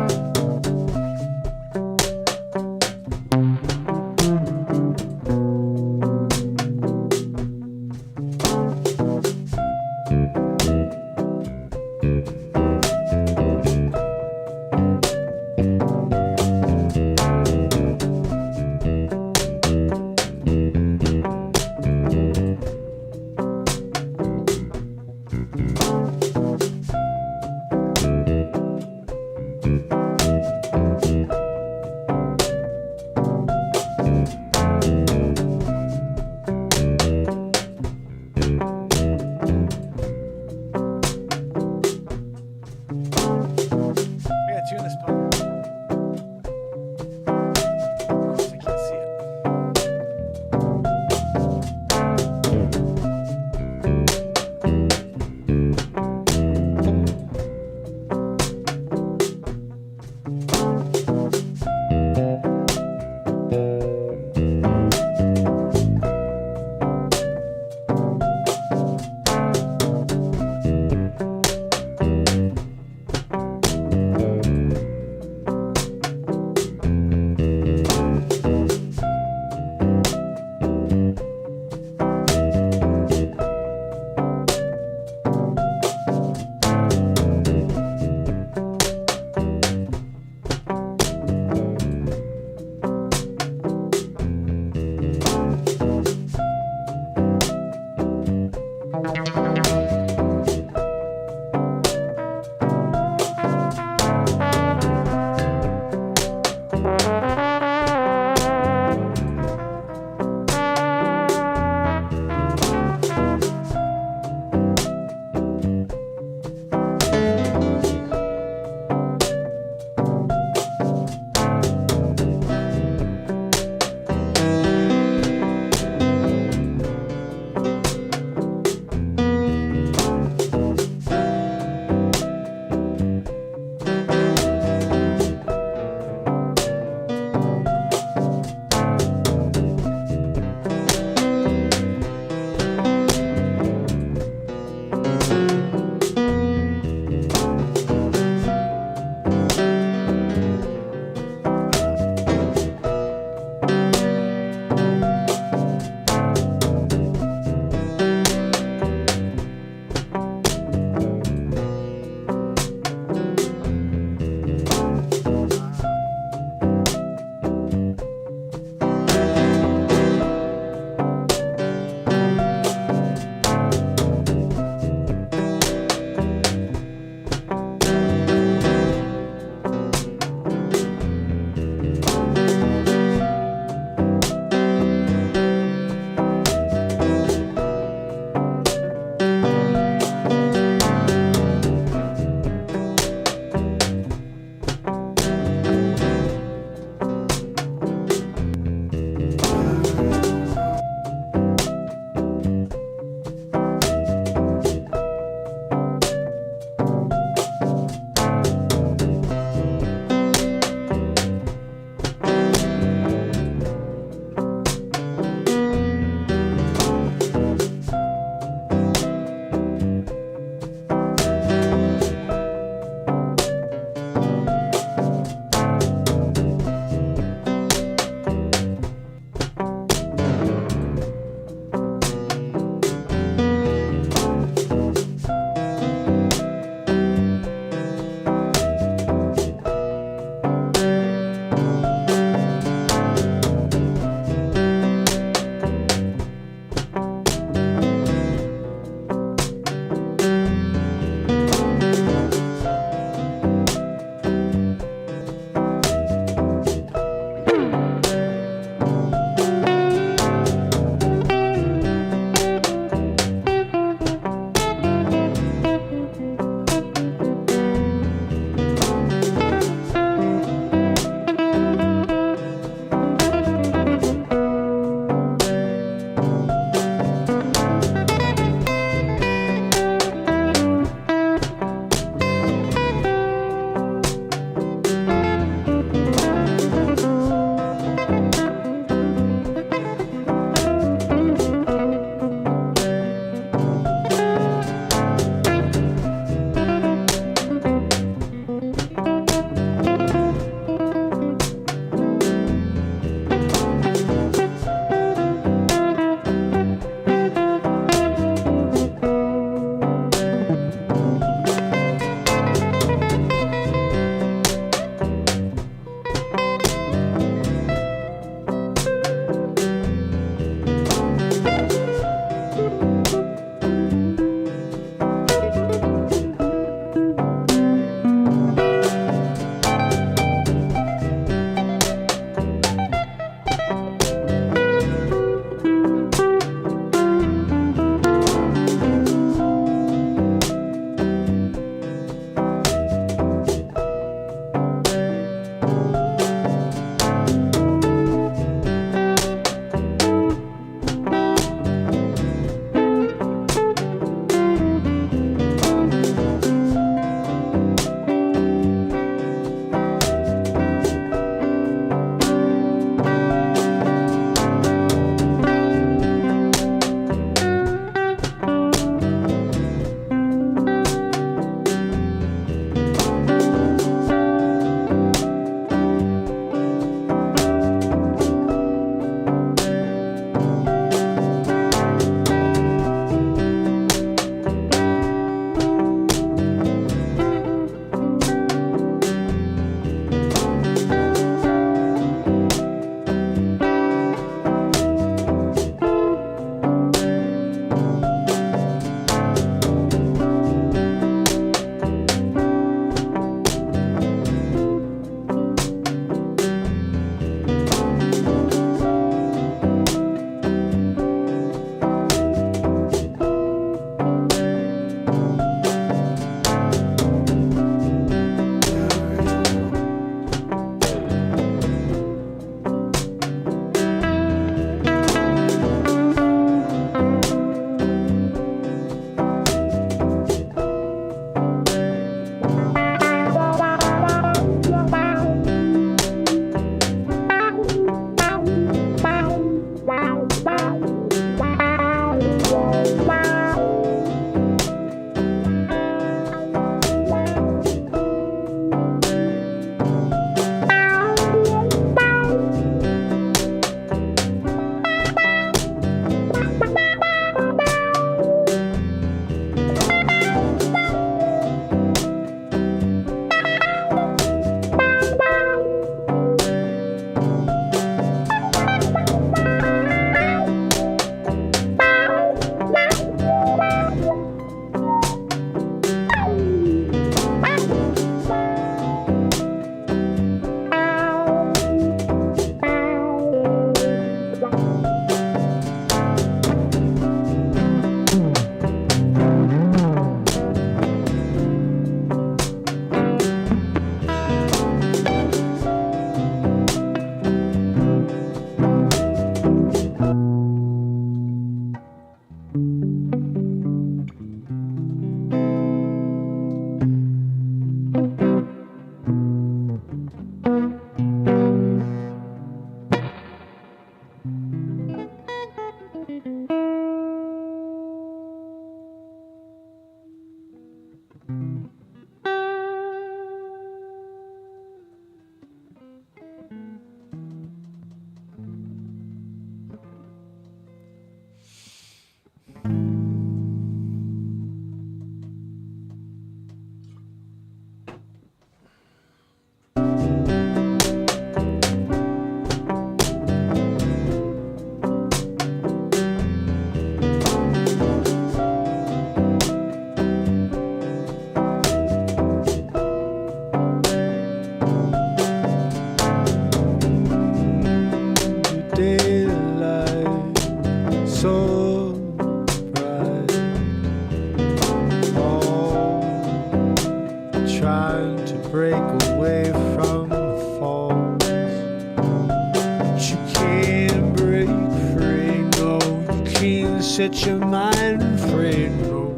Set your mind free, no,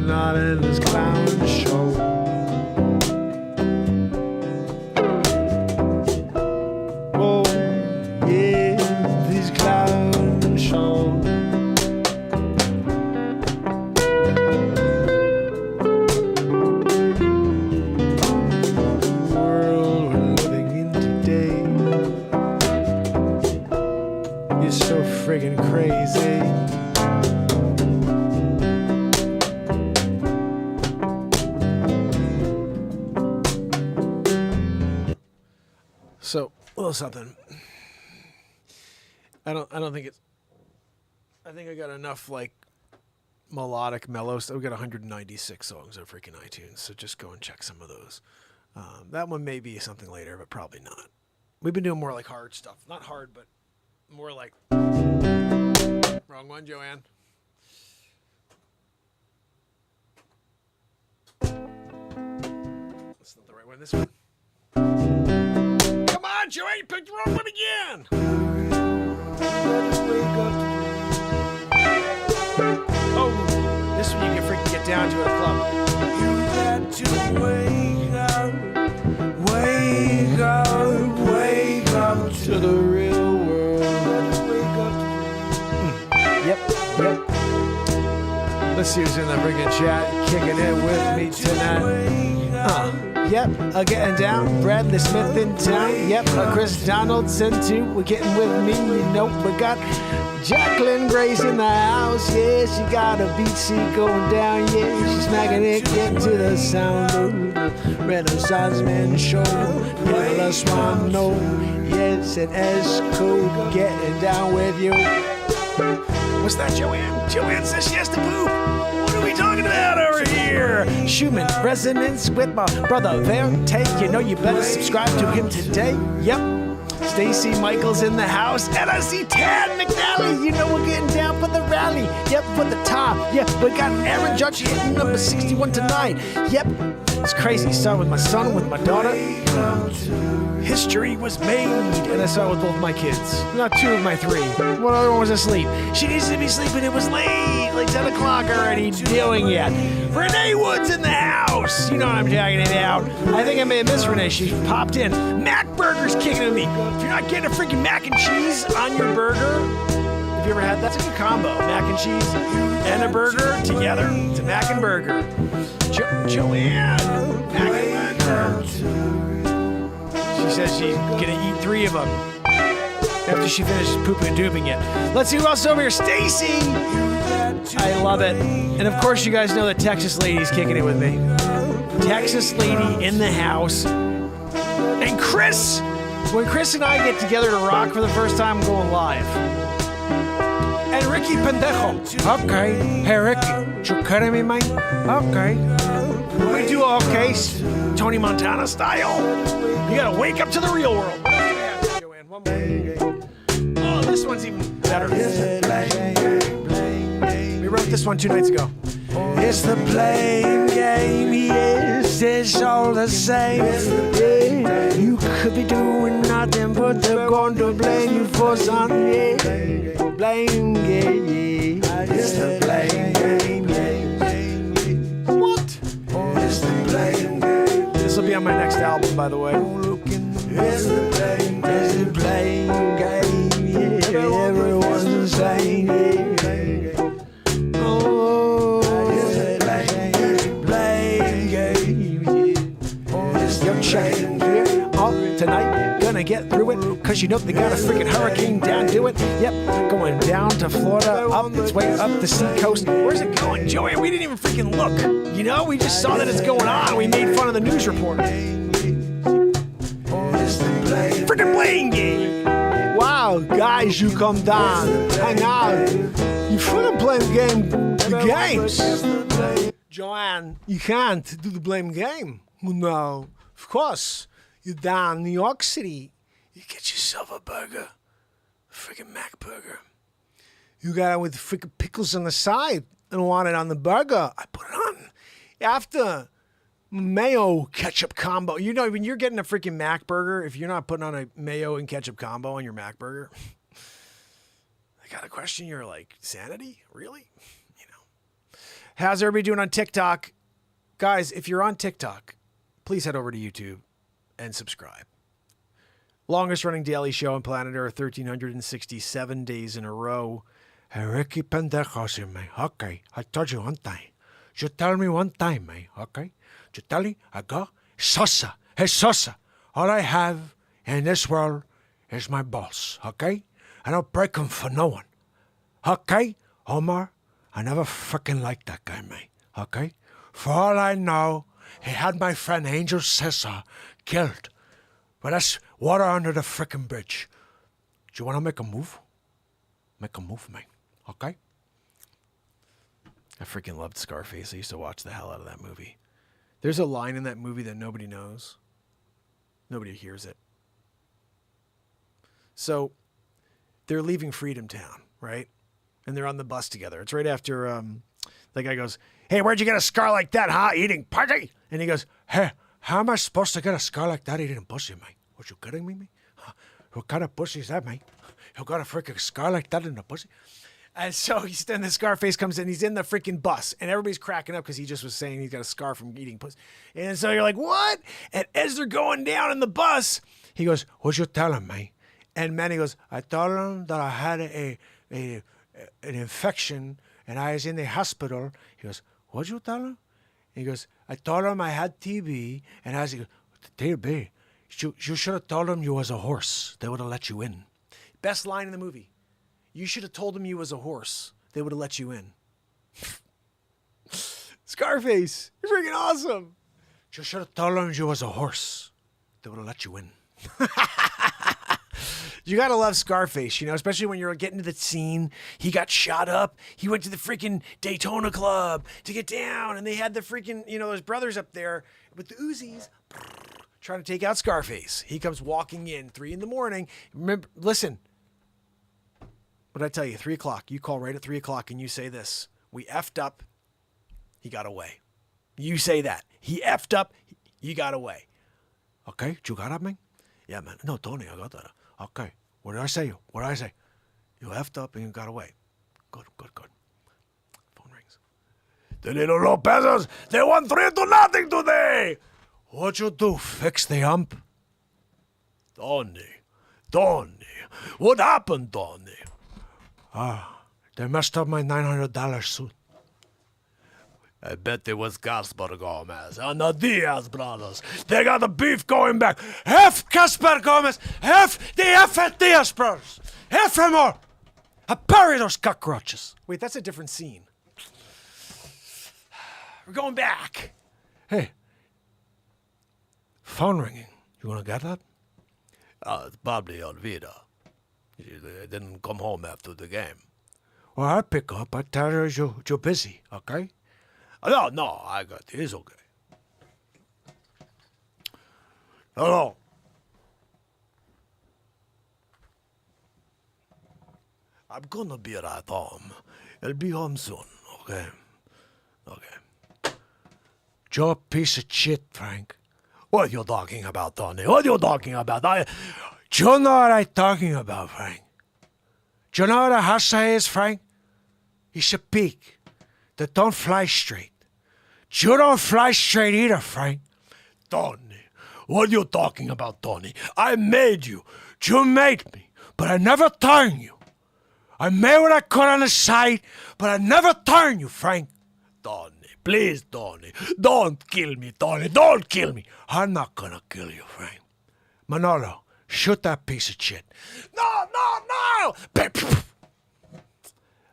not in this clown show. Oh, yeah, these clown shows. The world we're living in today is so friggin' crazy. So, a little something. I don't think it's. I think I got enough like melodic, mellow stuff. We got 196 songs on freaking iTunes, so just go and check some of those. That one may be something later, but probably not. We've been doing more like hard stuff. Not hard, but more like. Wrong one, Joanne. That's not the right one. This one. Come on, Joanne, you picked the wrong one again. Oh, this one you can freaking get down to at a club. You got to wake up to the real world. Yep. Let's see who's in the freaking chat, kicking it with me tonight. Yep, getting down. Bradley Smith in town. Yep, Chris Donaldson too. We're getting with me. You know, we got Jacqueline Grace in the house. Yeah, she got a beat seat going down. Yeah, she's smacking it, getting to the sound of the Renaissance Man show. Yeah, let's one know. Yes, and S-Code getting down with you. What's that, Joanne? Joanne says she has to poop. What are we talking about over here? Schumann Resonance with my brother Verte. You know you better subscribe to him today. Yep. Stacy Michaels in the house. And I see Tad McNally. You know we're getting down for the rally. Yep, for the top. Yep, we got Aaron Judge hitting number 61 tonight. Yep. It's crazy. Started with my son, with my daughter. History was made. And I saw it with both my kids. Not two of my three. One other one was asleep. She needs to be sleeping. It was late. Like 10 o'clock already. Doing it. Renee Wood's in the house. You know what I'm talking about. I think I may have missed Renee. She popped in. Mac Burger's kicking with me. If you're not getting a freaking mac and cheese on your burger, have you ever had that's a good combo. Mac and cheese and a burger together. It's a mac and burger. Joanne. Mac and burger. She says she's gonna eat 3 of them after she finishes pooping and dooping it. Let's see who else over here. Stacy! I love it. And of course you guys know that Texas Lady's kicking it with me. Texas Lady in the house. And Chris! When Chris and I get together to rock for the first time, I'm going live. And Ricky Pendejo. Okay. Hey Ricky, you kidding me, mate? Okay. We do okay, Tony Montana style. You gotta wake up to the real world. What else do we have, Joanne? One more. Oh, this one's even better. We wrote this one 2 nights ago. It's the blame game, yes, it's all the same. Yeah, you could be doing nothing, but they're going to blame you for something. Yeah, blame game, it's the blame game. What? It's the blame game. This will be on my next album, by the way. It's the blame game, yeah, everyone's the same. Yeah. Change, yeah. Oh, tonight, gonna get through it. cause you know they got a freaking hurricane down to it. Yep, going down to Florida, up its way up the seacoast. Where's it going, Joey? We didn't even freaking look. You know, we just saw that it's going on. We made fun of the news reporter. Freaking playing game. Wow, guys, you come down, hang out. You freaking playing the games. Joanne, you can't do the blame game. No, of course. You're down in New York City. You get yourself a burger. A freaking Mac burger. You got it with freaking pickles on the side. I don't want it on the burger. I put it on after mayo ketchup combo. You know, when you're getting a freaking Mac burger, if you're not putting on a mayo and ketchup combo on your Mac burger, I gotta question your like sanity. Really? You know. How's everybody doing on TikTok? Guys, if you're on TikTok, please head over to YouTube and subscribe. Longest running daily show on planet Earth, 1,367 days in a row. Hey, Ricky Pendejos in me. Okay, I told you one time. You tell me one time, man. Okay? You tell me, I go, Sosa. Hey, Sosa. All I have in this world is my boss. Okay? I don't break him for no one. Okay? Omar, I never freaking liked that guy, man. Okay? For all I know, he had my friend Angel Cesar killed. But that's water under the freaking bridge. Do you want to make a move? Make a move, man. Okay? I freaking loved Scarface. I used to watch the hell out of that movie. There's a line in that movie that nobody knows. Nobody hears it. So they're leaving Freedom Town, right? And they're on the bus together. It's right after the guy goes, "Hey, where'd you get a scar like that, huh? Eating pussy?" And he goes, Hey, how am I supposed to get a scar like that eating pussy, man? What, you kidding me, man? Huh? What kind of pussy is that, man? You got a freaking scar like that in the pussy? And so then the Scarface comes in. He's in the freaking bus, and everybody's cracking up because he just was saying he's got a scar from eating pussy. And so you're like, what? And as they're going down in the bus, he goes, what you tell him, man? And Manny goes, I told him that I had an infection and I was in the hospital. He goes, what'd you tell him? He goes, I told him I had TB, and I was like, TB? You should have told him you was a horse. They would have let you in. Best line in the movie. You should have told him you was a horse. They would have let you in. Scarface, you're freaking awesome. You should have told him you was a horse. They would have let you in. You gotta love Scarface, you know, especially when you're getting to the scene. He got shot up. He went to the freaking Daytona Club to get down, and they had the freaking, you know, those brothers up there with the Uzis trying to take out Scarface. He comes walking in 3 a.m. Remember, listen. What did I tell you? 3 o'clock. You call right at 3 o'clock and you say this. We effed up. He got away. You say that. He effed up. He got away. Okay, you got it, man? Yeah, man. No, Tony, I got that. Okay. What did I say? What did I say? You effed up and you got away. Good. Phone rings. The little Lopez's, they won 3-0 today. What'd you do? Fix the ump? Tony, what happened, Tony? They messed up my $900 suit. I bet it was Casper Gomez and the Diaz brothers. They got the beef going back. F Casper Gomez! F the F Diaz brothers! F them all! I bury those cockroaches! Wait, that's a different scene. We're going back. Hey. Phone ringing. You wanna get that? It's probably Elvira. She didn't come home after the game. Well, I'll pick up. I tell her you're busy, okay? No, I got it. It's okay. Hello. I'm gonna be right home. I'll be home soon, okay? Okay. You're a piece of shit, Frank. What are you talking about, Tony? What are you talking about? Do you know what I'm talking about, Frank? Do you know what a hussar is, Frank? He's a pig that don't fly straight. You don't fly straight either, Frank. Tony, what are you talking about, Tony? I made you. You made me, but I never turned you. I made what I could on the side, but I never turned you, Frank. Tony, please, Tony. Don't kill me, Tony. Don't kill me. I'm not gonna kill you, Frank. Manolo, Shoot that piece of shit. No!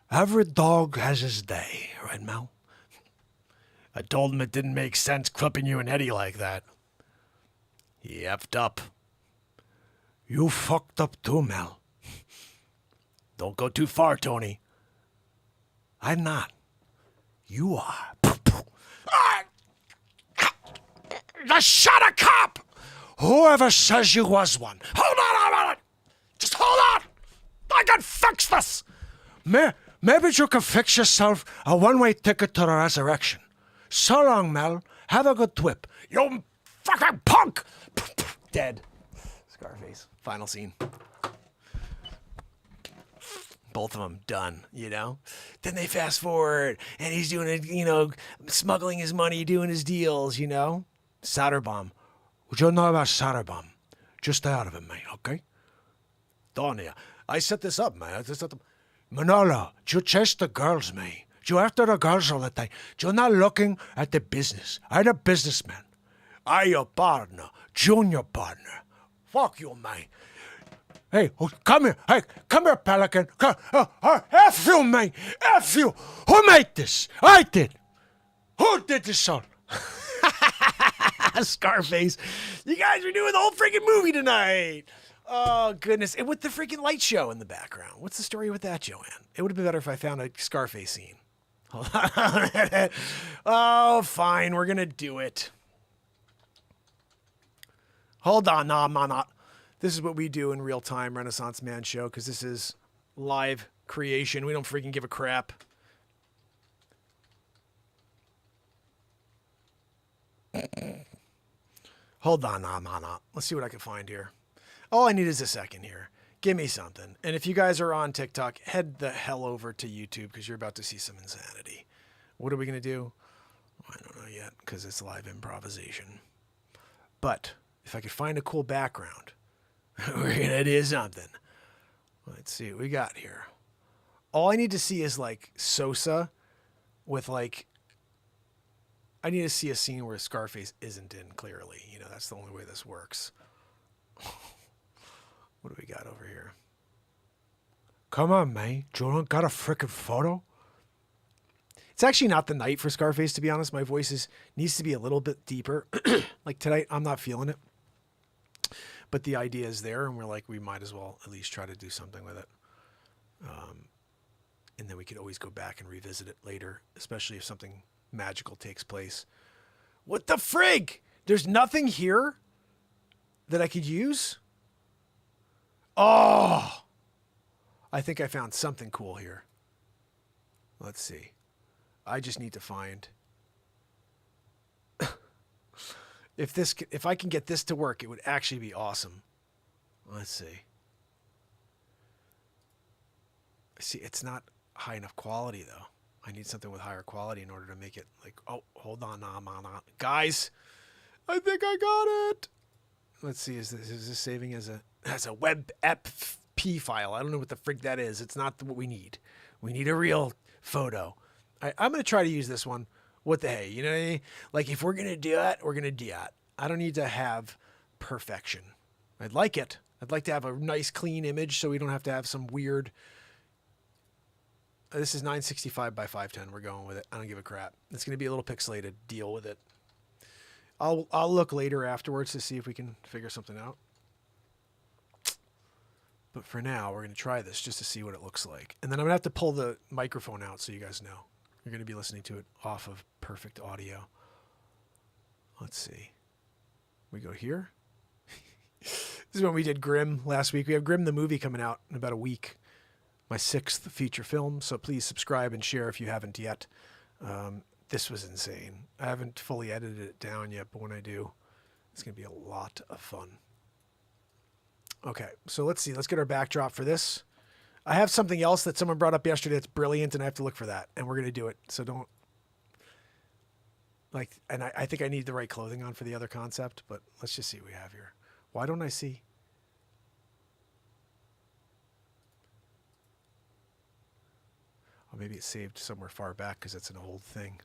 Every dog has his day, right, Mel? I told him it didn't make sense clipping you and Eddie like that. He effed up. You fucked up too, Mel. Don't go too far, Tony. I'm not. You are. Just shut a cop! Whoever says you was one. Hold on a minute! Just hold on! I can fix this! Maybe you can fix yourself a one-way ticket to the resurrection. So long, Mel. Have a good trip. You fucking punk! Dead. Scarface. Final scene. Both of them done, you know? Then they fast forward, and he's doing it, you know, smuggling his money, doing his deals, you know? Soderbaum. What you know about Soderbaum? Just stay out of it, mate, okay? Donia. I set this up, man. Manolo, you chase the girls, mate. You after the girls all the time. You're not looking at the business. I'm a businessman. I'm your partner, junior partner. Fuck you, mate. Hey, come here. Hey, come here, Pelican. F you, mate. F you. Who made this? I did. Who did this song? Scarface. You guys are doing the whole freaking movie tonight. Oh, goodness. And with the freaking light show in the background. What's the story with that, Joanne? It would have been better if I found a Scarface scene. Hold on. Oh, fine. We're going to do it. Hold on. No, I'm not. This is what we do in real time, Renaissance Man show, because this is live creation. We don't freaking give a crap. Hold on. No. Let's see what I can find here. All I need is a second here. Give me something. And if you guys are on TikTok, head the hell over to YouTube because you're about to see some insanity. What are we going to do? I don't know yet because it's live improvisation. But if I could find a cool background, we're going to do something. Let's see what we got here. All I need to see is like Sosa with like, I need to see a scene where Scarface isn't in clearly. You know, that's the only way this works. What do we got over here? Come on, man. You don't got a frickin' photo? It's actually not the night for Scarface, to be honest. My voice needs to be a little bit deeper. Like tonight, I'm not feeling it. But the idea is there, and we're like, we might as well at least try to do something with it. And then we could always go back and revisit it later, especially if something magical takes place. What the frig? There's nothing here that I could use? Oh! I think I found something cool here. Let's see. I just need to find... If I can get this to work, it would actually be awesome. Let's see. See, it's not high enough quality, though. I need something with higher quality in order to make it like, oh, hold on. Guys, I think I got it. Let's see, is this saving as a web FP file? I don't know what the frig that is. It's not what we need. We need a real photo. I'm going to try to use this one. What the hey, you know what I mean? Like, if we're going to do it, we're going to do it. I don't need to have perfection. I'd like it. I'd like to have a nice, clean image so we don't have to have some weird... This is 965 by 510. We're going with it. I don't give a crap. It's going to be a little pixelated. Deal with it. I'll look later afterwards to see if we can figure something out. But for now, we're going to try this just to see what it looks like. And then I'm going to have to pull the microphone out so you guys know. You're going to be listening to it off of perfect audio. Let's see. We go here. This is when we did Grimm last week. We have Grimm the movie coming out in about a week. My 6th feature film. So please subscribe and share if you haven't yet. This was insane. I haven't fully edited it down yet, but when I do, it's going to be a lot of fun. Okay, so let's see. Let's get our backdrop for this. I have something else that someone brought up yesterday that's brilliant, and I have to look for that, and we're going to do it. So don't, like, and I think I need the right clothing on for the other concept, but let's just see what we have here. Why don't I see? Oh, maybe it's saved somewhere far back because it's an old thing.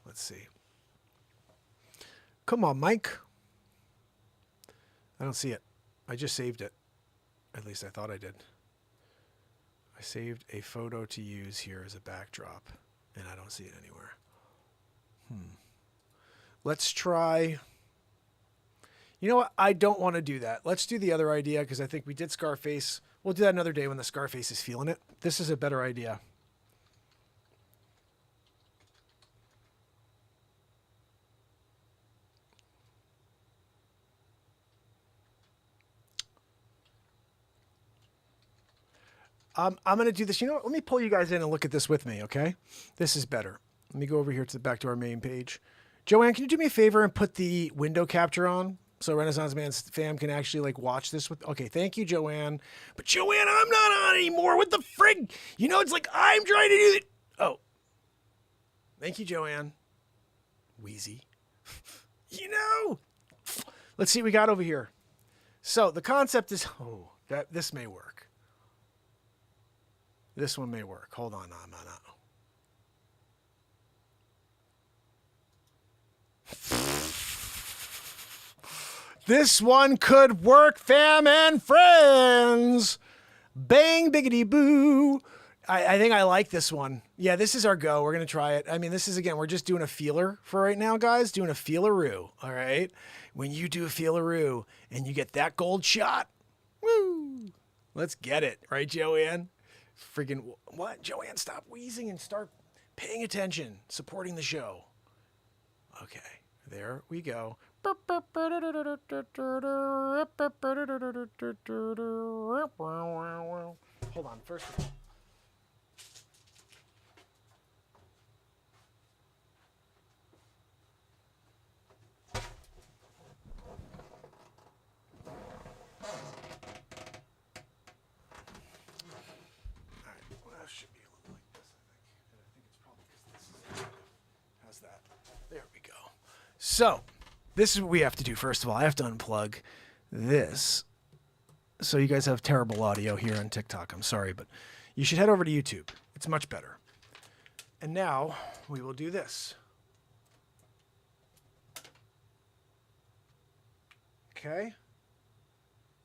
Let's see. Come on, Mike. I don't see it. I just saved it. At least I thought I did. I saved a photo to use here as a backdrop, and I don't see it anywhere. Let's try. You know what? I don't want to do that. Let's do the other idea because I think we did Scarface. We'll do that another day when the Scarface is feeling it. This is a better idea. I'm going to do this. You know what? Let me pull you guys in and look at this with me, okay? This is better. Let me go over here to back to our main page. Joanne, can you do me a favor and put the window capture on so Renaissance Man's fam can actually like watch this with? Okay, thank you, Joanne. But Joanne, I'm not on anymore. What the frig? You know, it's like I'm trying to do it. Oh, thank you, Joanne. Wheezy. You know, let's see what we got over here. So the concept is, that this may work. This one may work. Hold on, no. This one could work, fam and friends. Bang, biggity boo. I think I like this one. Yeah, this is our go. We're going to try it. I mean, this is, again, we're just doing a feeler for right now, guys. Doing a feeleroo, all right? When you do a feeleroo and you get that gold shot, woo, let's get it. Right, Joanne? Friggin' what? Joanne, stop wheezing and start paying attention, supporting the show. Okay, there we go. Hold on, first of all. So, this is what we have to do. First of all, I have to unplug this. So you guys have terrible audio here on TikTok. I'm sorry, but you should head over to YouTube. It's much better. And now we will do this. Okay.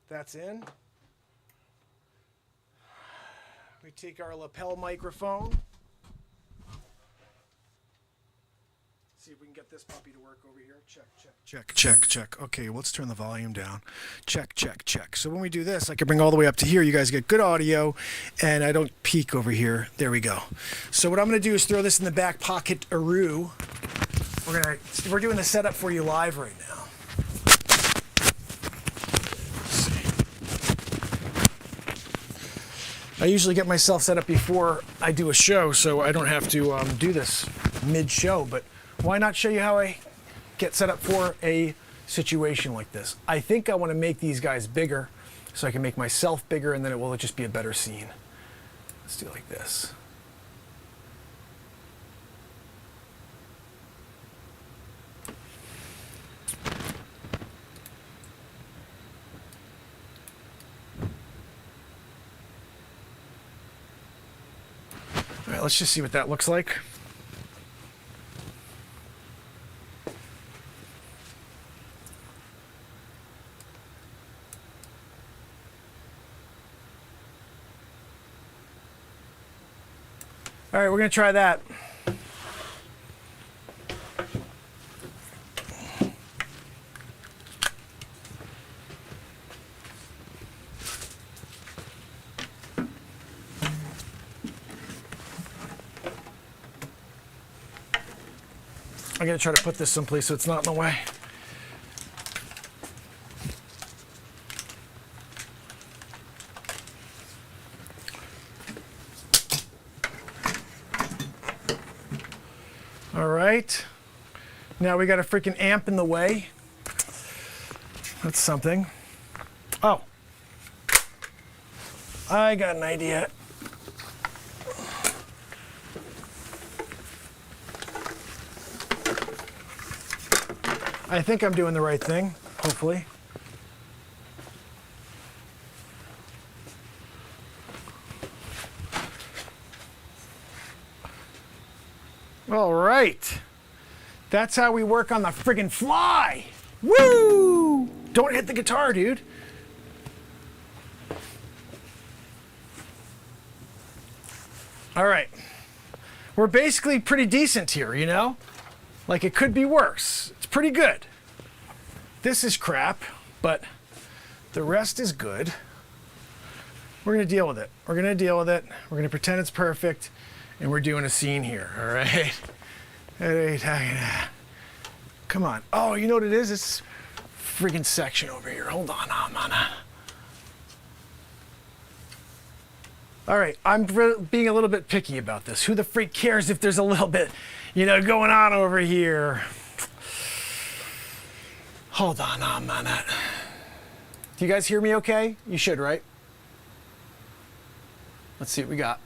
That's in. We take our lapel microphone. See if we can get this puppy to work over here. Check. Okay, let's turn the volume down. Check. So when we do this, I can bring all the way up to here. You guys get good audio, and I don't peak over here. There we go. So what I'm going to do is throw this in the back pocket-aroo. We're doing the setup for you live right now. I usually get myself set up before I do a show, so I don't have to do this mid-show, but why not show you how I get set up for a situation like this? I think I want to make these guys bigger so I can make myself bigger, and then it will just be a better scene. Let's do it like this. All right, let's just see what that looks like. All right, we're going to try that. I'm going to try to put this someplace so it's not in the way. All right. Now we got a freaking amp in the way. That's something. Oh. I got an idea. I think I'm doing the right thing, hopefully. All right. That's how we work on the friggin' fly. Woo! Don't hit the guitar, dude. All right. We're basically pretty decent here, you know? Like, it could be worse. It's pretty good. This is crap, but the rest is good. We're going to deal with it. We're going to deal with it. We're going to pretend it's perfect, and we're doing a scene here, all right? Come on. Oh, you know what it is? It's freaking section over here. Hold on. All right, I'm being a little bit picky about this. Who the freak cares if there's a little bit, going on over here? Hold on a minute. Do you guys hear me okay? You should, right? Let's see what we got.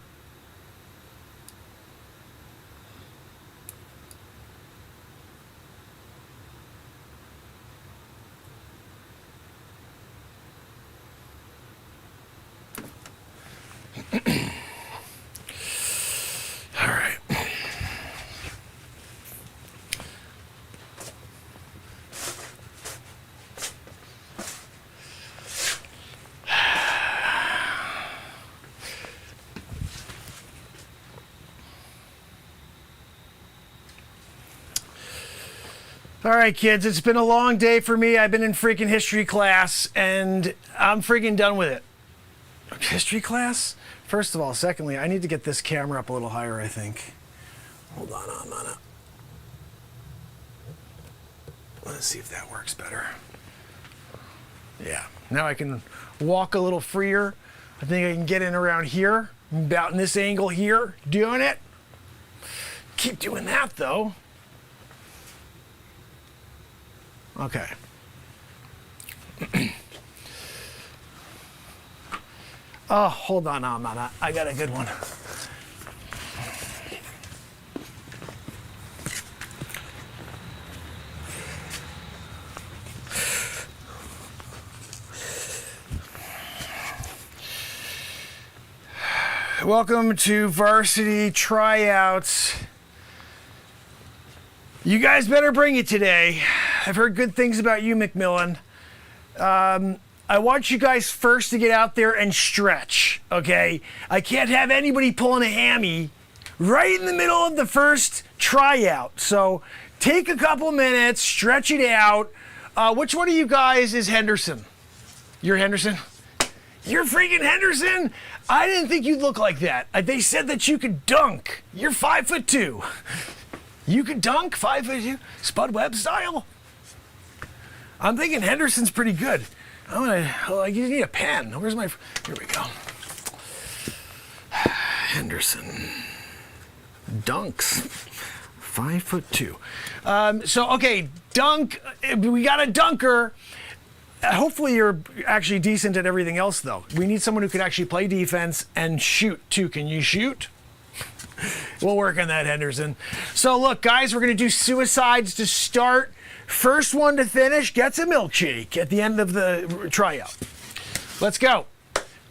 All right. All right, kids, it's been a long day for me. I've been in freaking history class, and I'm freaking done with it. History class? First of all, secondly, I need to get this camera up a little higher, I think. Hold on a minute. Let's see if that works better. Yeah, now I can walk a little freer. I think I can get in around here, about in this angle here, doing it. Keep doing that, though. Okay. Oh, hold on a minute. I got a good one. Welcome to Varsity Tryouts. You guys better bring it today. I've heard good things about you, McMillan. I want you guys first to get out there and stretch, okay? I can't have anybody pulling a hammy right in the middle of the first tryout. So take a couple minutes, stretch it out. Which one of you guys is Henderson? You're Henderson? You're freaking Henderson? I didn't think you'd look like that. They said that you could dunk. You're 5'2". You could dunk 5'2", Spud Webb style? I'm thinking Henderson's pretty good. You need a pen. Where's my, here we go. Henderson. Dunks. 5'2". Okay, dunk. We got a dunker. Hopefully you're actually decent at everything else, though. We need someone who can actually play defense and shoot, too. Can you shoot? We'll work on that, Henderson. So, look, guys, we're going to do suicides to start. First one to finish gets a milkshake at the end of the tryout. Let's go.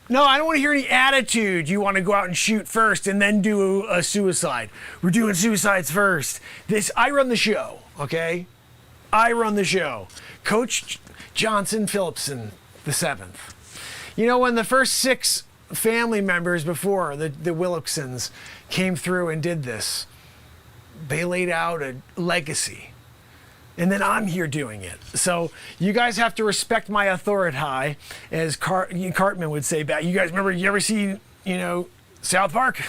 No, I don't want to hear any attitude. You want to go out and shoot first and then do a suicide. We're doing suicides first. I run the show, okay? I run the show. Coach Johnson Phillipson, the 7th. You know, when the first 6 family members before, the Willicksons, came through and did this, they laid out a legacy. And then I'm here doing it. So you guys have to respect my authority, as Cartman would say back. You guys remember, you ever see, South Park?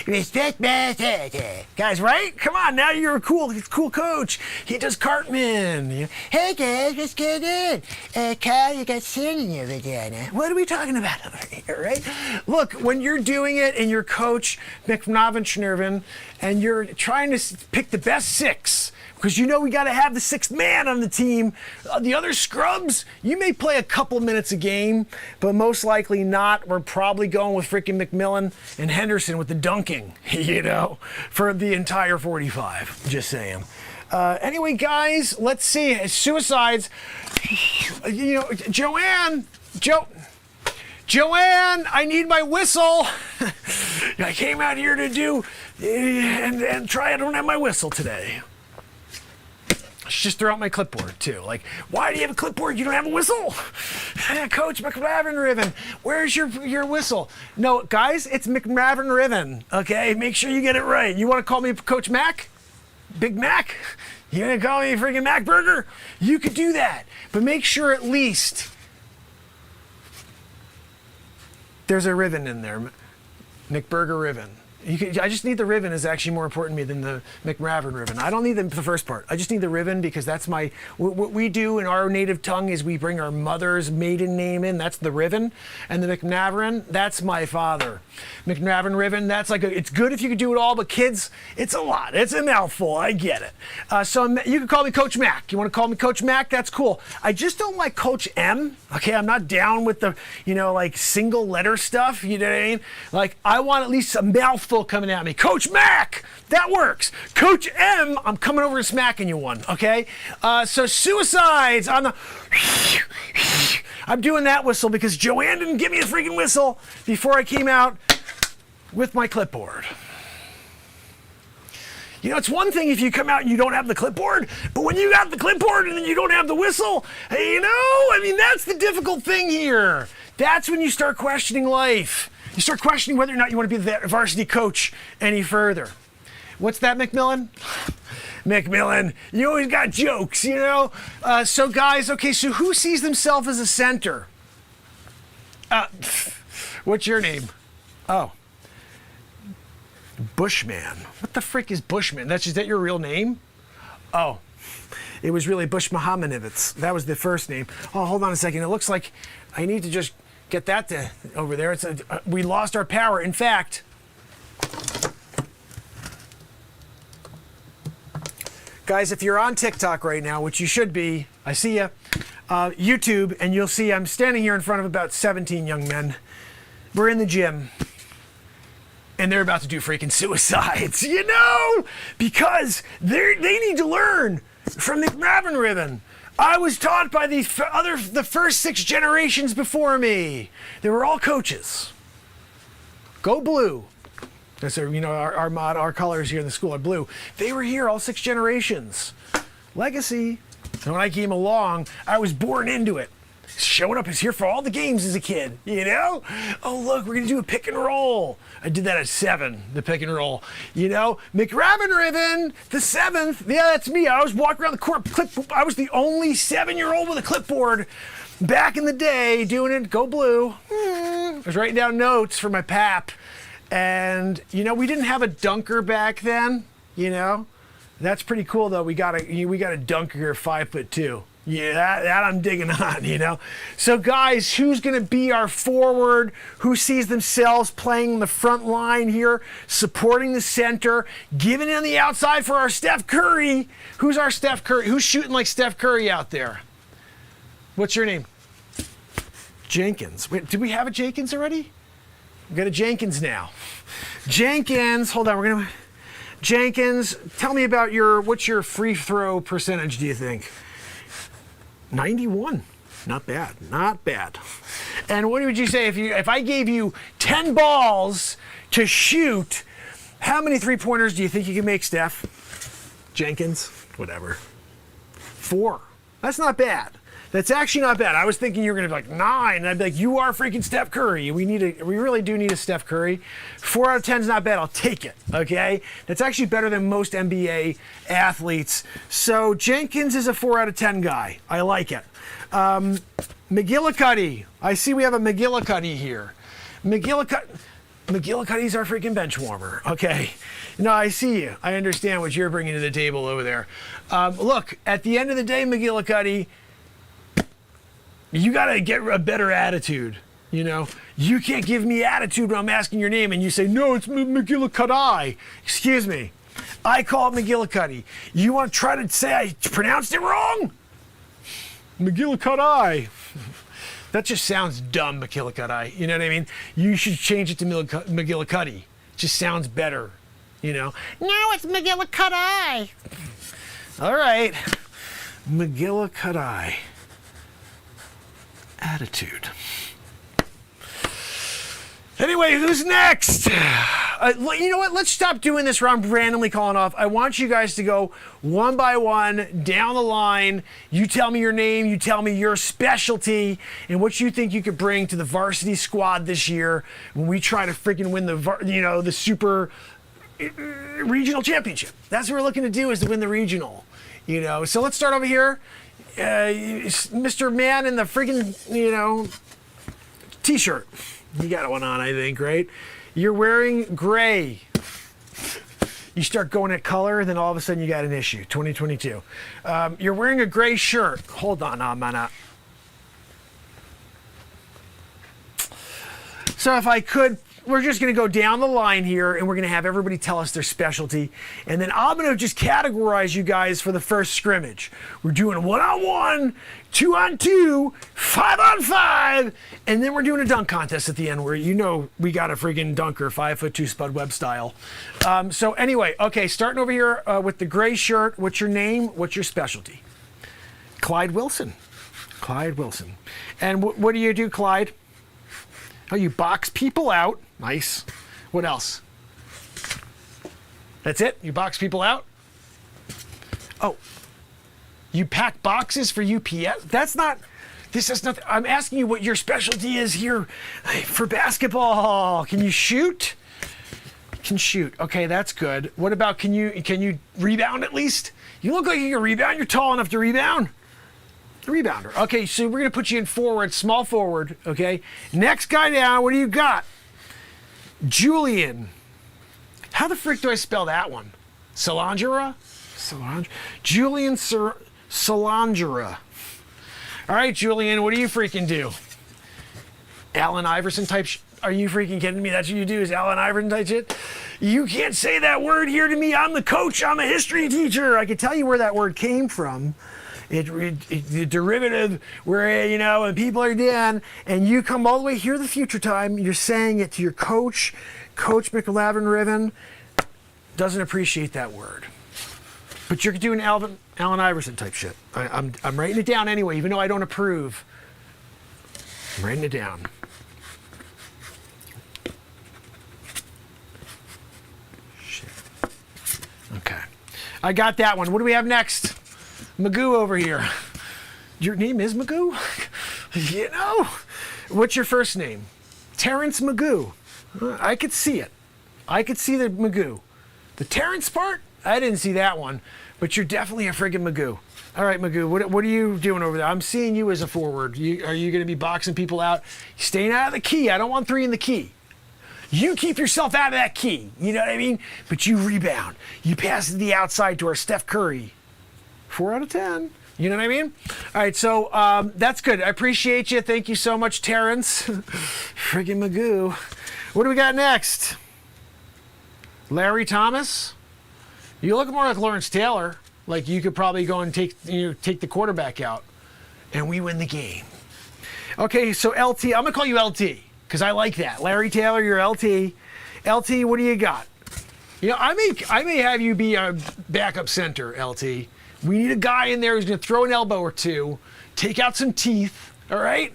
Respect my authority. Guys, right? Come on, now you're a cool coach. He does Cartman. Hey guys, what's going on? Kyle, you got sand in your vagina. What are we talking about over here, right? Look, when you're doing it and you're Coach McNavenschnerven and you're trying to pick the best 6, because we got to have the 6th man on the team. The other scrubs, you may play a couple minutes a game, but most likely not. We're probably going with freaking McMillan and Henderson with the dunking, for the entire 45. Just saying. Anyway, guys, let's see. Suicides. Joanne, I need my whistle. I came out here to do and try. I don't have my whistle today. just throw out my clipboard too. Like, why do you have a clipboard? You don't have a whistle? Coach McMavin-Riven, where's your whistle? No, guys, it's McMavin-Riven, okay? Make sure you get it right. You want to call me Coach Mac? Big Mac? You gonna call me freaking Mac Burger? You could do that, but make sure at least there's a Riven in there. McBurger Riven. I just need the Riven is actually more important to me than the McMavin Riven. I don't need the first part. I just need the Riven because that's what we do in our native tongue is we bring our mother's maiden name in. That's the Riven. And the McMavin, that's my father. McMavin Riven, that's like, it's good if you could do it all, but kids, it's a lot. It's a mouthful. I get it. So you can call me Coach Mac. You want to call me Coach Mac? That's cool. I just don't like Coach M. Okay, I'm not down with the, like single letter stuff. You know what I mean? Like, I want at least a mouthful coming at me. Coach Mac, that works. Coach M, I'm coming over and smacking you one, okay? So suicides on the... I'm doing that whistle because Joanne didn't give me a freaking whistle before I came out with my clipboard. It's one thing if you come out and you don't have the clipboard, but when you got the clipboard and then you don't have the whistle, that's the difficult thing here. That's when you start questioning life. You start questioning whether or not you want to be the varsity coach any further. What's that, McMillan? McMillan, you always got jokes, So guys, okay, so who sees themselves as a center? What's your name? Oh. Bushman. What the frick is Bushman? Is that your real name? Oh. It was really Bush Mohammadovitz. That was the first name. Oh, hold on a second. It looks like I need to just get that over there. We lost our power. In fact, guys, if you're on TikTok right now, which you should be, I see you, YouTube, and you'll see I'm standing here in front of about 17 young men. We're in the gym, and they're about to do freaking suicides, because they need to learn from the McMavin Riven. I was taught by the first 6 generations before me. They were all coaches. Go blue. That's our motto, our colors here in the school are blue. They were here all 6 generations. Legacy. And when I came along, I was born into it. Showing up is here for all the games as a kid, Oh, look, we're going to do a pick and roll. I did that at 7, the pick and roll. McRaven Riven, the 7th. Yeah, that's me. I was walking around the court. I was the only 7-year-old with a clipboard back in the day doing it. Go blue. I was writing down notes for my pap. And, we didn't have a dunker back then, That's pretty cool, though. We got a dunker here, 5'2". Yeah, that I'm digging on, So, guys, who's going to be our forward? Who sees themselves playing the front line here, supporting the center, giving it on the outside for our Steph Curry? Who's our Steph Curry? Who's shooting like Steph Curry out there? What's your name? Jenkins. Wait, did we have a Jenkins already? We got a Jenkins now. Jenkins, hold on, Jenkins, tell me about what's your free throw percentage, do you think? 91. Not bad. Not bad. And what would you say if I gave you 10 balls to shoot, how many 3-pointers do you think you can make, Steph? Jenkins? Whatever. 4. That's not bad. That's actually not bad. I was thinking you were going to be like 9. And I'd be like, you are freaking Steph Curry. We really do need a Steph Curry. 4 out of 10 is not bad. I'll take it. Okay? That's actually better than most NBA athletes. So Jenkins is a 4 out of 10 guy. I like it. McGillicuddy. I see we have a McGillicuddy here. McGillicuddy's our freaking bench warmer. Okay. No, I see you. I understand what you're bringing to the table over there. Look, at the end of the day, McGillicuddy, you got to get a better attitude, You can't give me attitude when I'm asking your name and you say, no, it's McGillicuddy. Excuse me. I call it McGillicuddy. You want to try to say I pronounced it wrong? McGillicuddy. That just sounds dumb, McGillicuddy. You know what I mean? You should change it to McGillicuddy. It just sounds better, No, it's McGillicuddy. All right. McGillicuddy. Attitude. Anyway, who's next? You know what? Let's stop doing this where I'm randomly calling off. I want you guys to go one by one down the line. You tell me your name, you tell me your specialty, and what you think you could bring to the varsity squad this year when we try to freaking win the super regional championship. That's what we're looking to do, is to win the regional. So let's start over here. Mr. Man in the freaking, t-shirt. You got one on, I think, right? You're wearing gray. You start going at color, then all of a sudden you got an issue. 2022. You're wearing a gray shirt. Hold on, man. So if I could, we're just going to go down the line here, and we're going to have everybody tell us their specialty. And then I'm going to just categorize you guys for the first scrimmage. We're doing 1-on-1, 2-on-2, 5-on-5, and then we're doing a dunk contest at the end where we got a friggin' dunker, 5'2" Spud Webb style. So anyway, okay, starting over here with the gray shirt. What's your name? What's your specialty? Clyde Wilson. Clyde Wilson. And what do you do, Clyde? Oh, you box people out. Nice. What else? That's it? You box people out? Oh. You pack boxes for UPS? This is nothing. I'm asking you what your specialty is here for basketball. Can you shoot? Can shoot. Okay, that's good. What about, can you rebound at least? You look like you can rebound. You're tall enough to rebound. Rebounder. Okay, so we're going to put you in forward, small forward, okay? Next guy down, what do you got? Julian. How the frick do I spell that one? Salangera? Julian Salangera. All right, Julian, what do you freaking do? Allen Iverson type Are you freaking kidding me? That's what you do, is Allen Iverson type shit? You can't say that word here to me. I'm the coach. I'm a history teacher. I can tell you where that word came from. The derivative where, when people are down and you come all the way here the future time, you're saying it to your coach. Coach McLavin Riven doesn't appreciate that word. But you're doing Allen Iverson type shit. I'm writing it down anyway, even though I don't approve. I'm writing it down. Shit. Okay. I got that one. What do we have next? Magoo over here. Your name is Magoo? What's your first name? Terrence Magoo. I could see it. I could see the Magoo. The Terrence part? I didn't see that one. But you're definitely a friggin' Magoo. All right, Magoo, what are you doing over there? I'm seeing you as a forward. Are you going to be boxing people out? Staying out of the key. I don't want three in the key. You keep yourself out of that key. You know what I mean? But you rebound. You pass it to the outside to our Steph Curry. 4 out of 10. You know what I mean? All right, so that's good. I appreciate you. Thank you so much, Terrence. Friggin' Magoo. What do we got next? Larry Thomas. You look more like Lawrence Taylor. Like you could probably go and take the quarterback out, and we win the game. Okay, so LT. I'm gonna call you LT because I like that. Larry Taylor, you're LT. LT, what do you got? I may have you be a backup center, LT. We need a guy in there who's going to throw an elbow or two, take out some teeth, all right?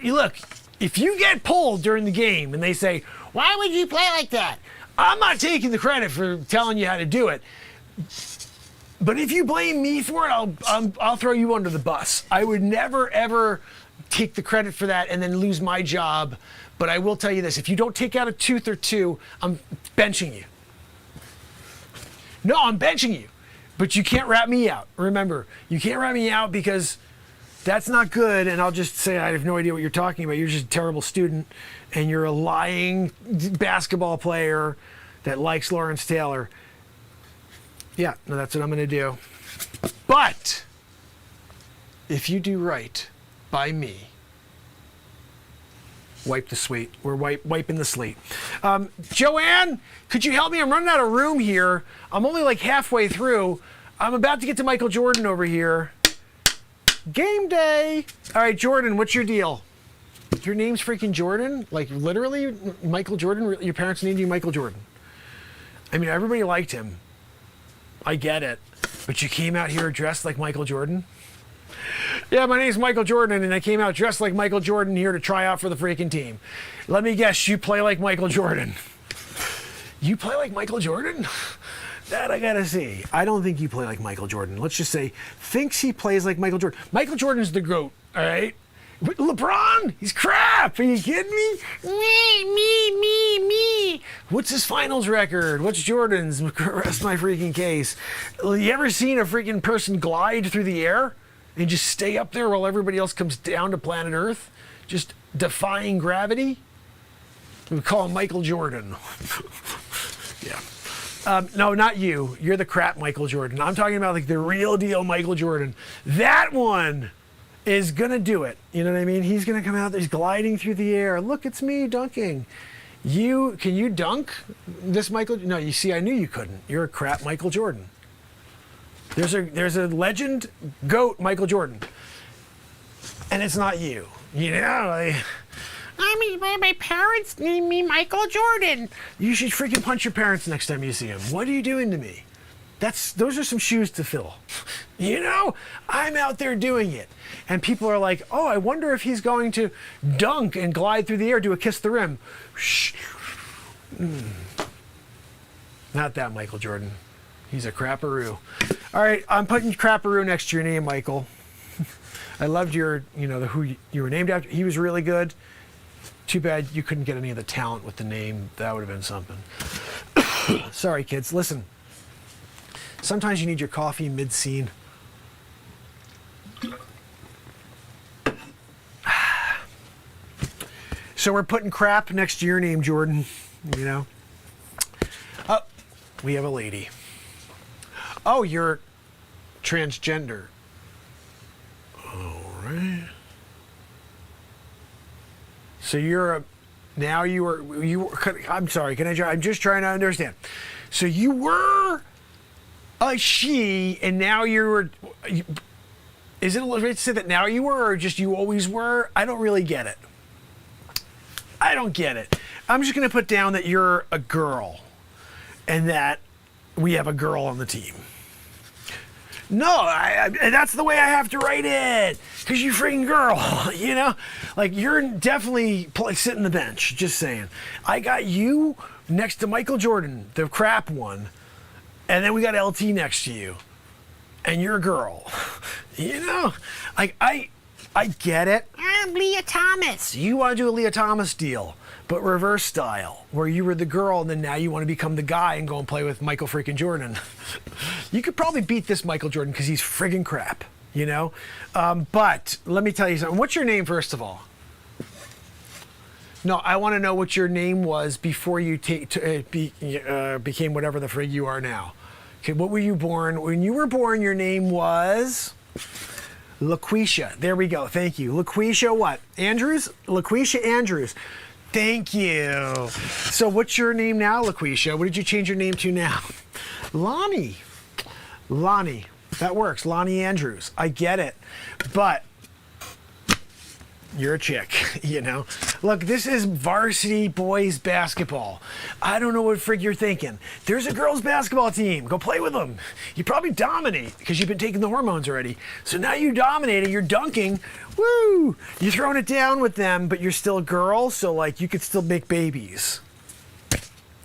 Look, if you get pulled during the game and they say, why would you play like that? I'm not taking the credit for telling you how to do it. But if you blame me for it, I'll throw you under the bus. I would never, ever take the credit for that and then lose my job. But I will tell you this, if you don't take out a tooth or two, I'm benching you. No, I'm benching you. But you can't rat me out. Remember, you can't rat me out because that's not good. And I'll just say I have no idea what you're talking about. You're just a terrible student. And you're a lying basketball player that likes Lawrence Taylor. Yeah, no, that's what I'm going to do. But if you do right by me, wipe the slate. We're wiping the slate. Joanne, could you help me? I'm running out of room here. I'm only like halfway through. I'm about to get to Michael Jordan over here. Game day. All right, Jordan, what's your deal? Your name's freaking Jordan? Like literally Michael Jordan? Your parents named you Michael Jordan? I mean, everybody liked him. I get it. But you came out here dressed like Michael Jordan? Yeah, my name's Michael Jordan, and I came out dressed like Michael Jordan here to try out for the freaking team. Let me guess, you play like Michael Jordan. You play like Michael Jordan? That I gotta see. I don't think you play like Michael Jordan. Let's just say, thinks he plays like Michael Jordan. Michael Jordan's the GOAT, all right? LeBron, he's crap. Are you kidding me? Me. What's his finals record? What's Jordan's? Rest my freaking case. You ever seen a freaking person glide through the air and just stay up there while everybody else comes down to planet Earth? Just defying gravity? We call him Michael Jordan. Yeah. No, not you. You're the crap Michael Jordan. I'm talking about like the real deal Michael Jordan. That one is gonna do it. You know what I mean? He's gonna come out there, he's gliding through the air. Look, it's me dunking. Can you dunk this Michael? No, you see, I knew you couldn't. You're a crap Michael Jordan. There's a legend GOAT Michael Jordan. And it's not you. You know, my parents name me Michael Jordan. You should freaking punch your parents next time you see them. What are you doing to me? Those are some shoes to fill. You know, I'm out there doing it. And people are like, oh, I wonder if he's going to dunk and glide through the air, do a kiss the rim. Not that Michael Jordan. He's a crapperoo. All right, I'm putting crapperoo next to your name, Michael. I loved who you were named after. He was really good. Too bad you couldn't get any of the talent with the name. That would have been something. Sorry, kids. Listen. Sometimes you need your coffee mid-scene. So we're putting crap next to your name, Jordan. You know? Oh, we have a lady. Oh, you're transgender. All right. So I'm sorry, I'm just trying to understand. So you were a she, and now is it right to say that now you were, or just you always were? I don't really get it. I don't get it. I'm just going to put down that you're a girl, and that we have a girl on the team. No, that's the way I have to write it, because you freaking girl, you know? Like, you're definitely sitting the bench, just saying. I got you next to Michael Jordan, the crap one, and then we got LT next to you, and you're a girl. You know? Like, I get it. I'm Leah Thomas. You want to do a Leah Thomas deal, but reverse style, where you were the girl and then now you want to become the guy and go and play with Michael freaking Jordan. You could probably beat this Michael Jordan because he's friggin' crap, you know? But let me tell you something. What's your name, first of all? No, I want to know what your name was before you became whatever the frig you are now. Okay, what were you born? When you were born, your name was LaQuisha. There we go. Thank you. LaQuisha what? Andrews? LaQuisha Andrews. Thank you. So what's your name now, LaQuisha? What did you change your name to now? Lonnie. Lonnie. That works. Lonnie Andrews. I get it. But you're a chick, you know? Look, this is varsity boys basketball. I don't know what frig you're thinking. There's a girls basketball team. Go play with them. You probably dominate because you've been taking the hormones already. So now you dominating, you're dunking. Woo! You're throwing it down with them, but you're still a girl, so like you could still make babies.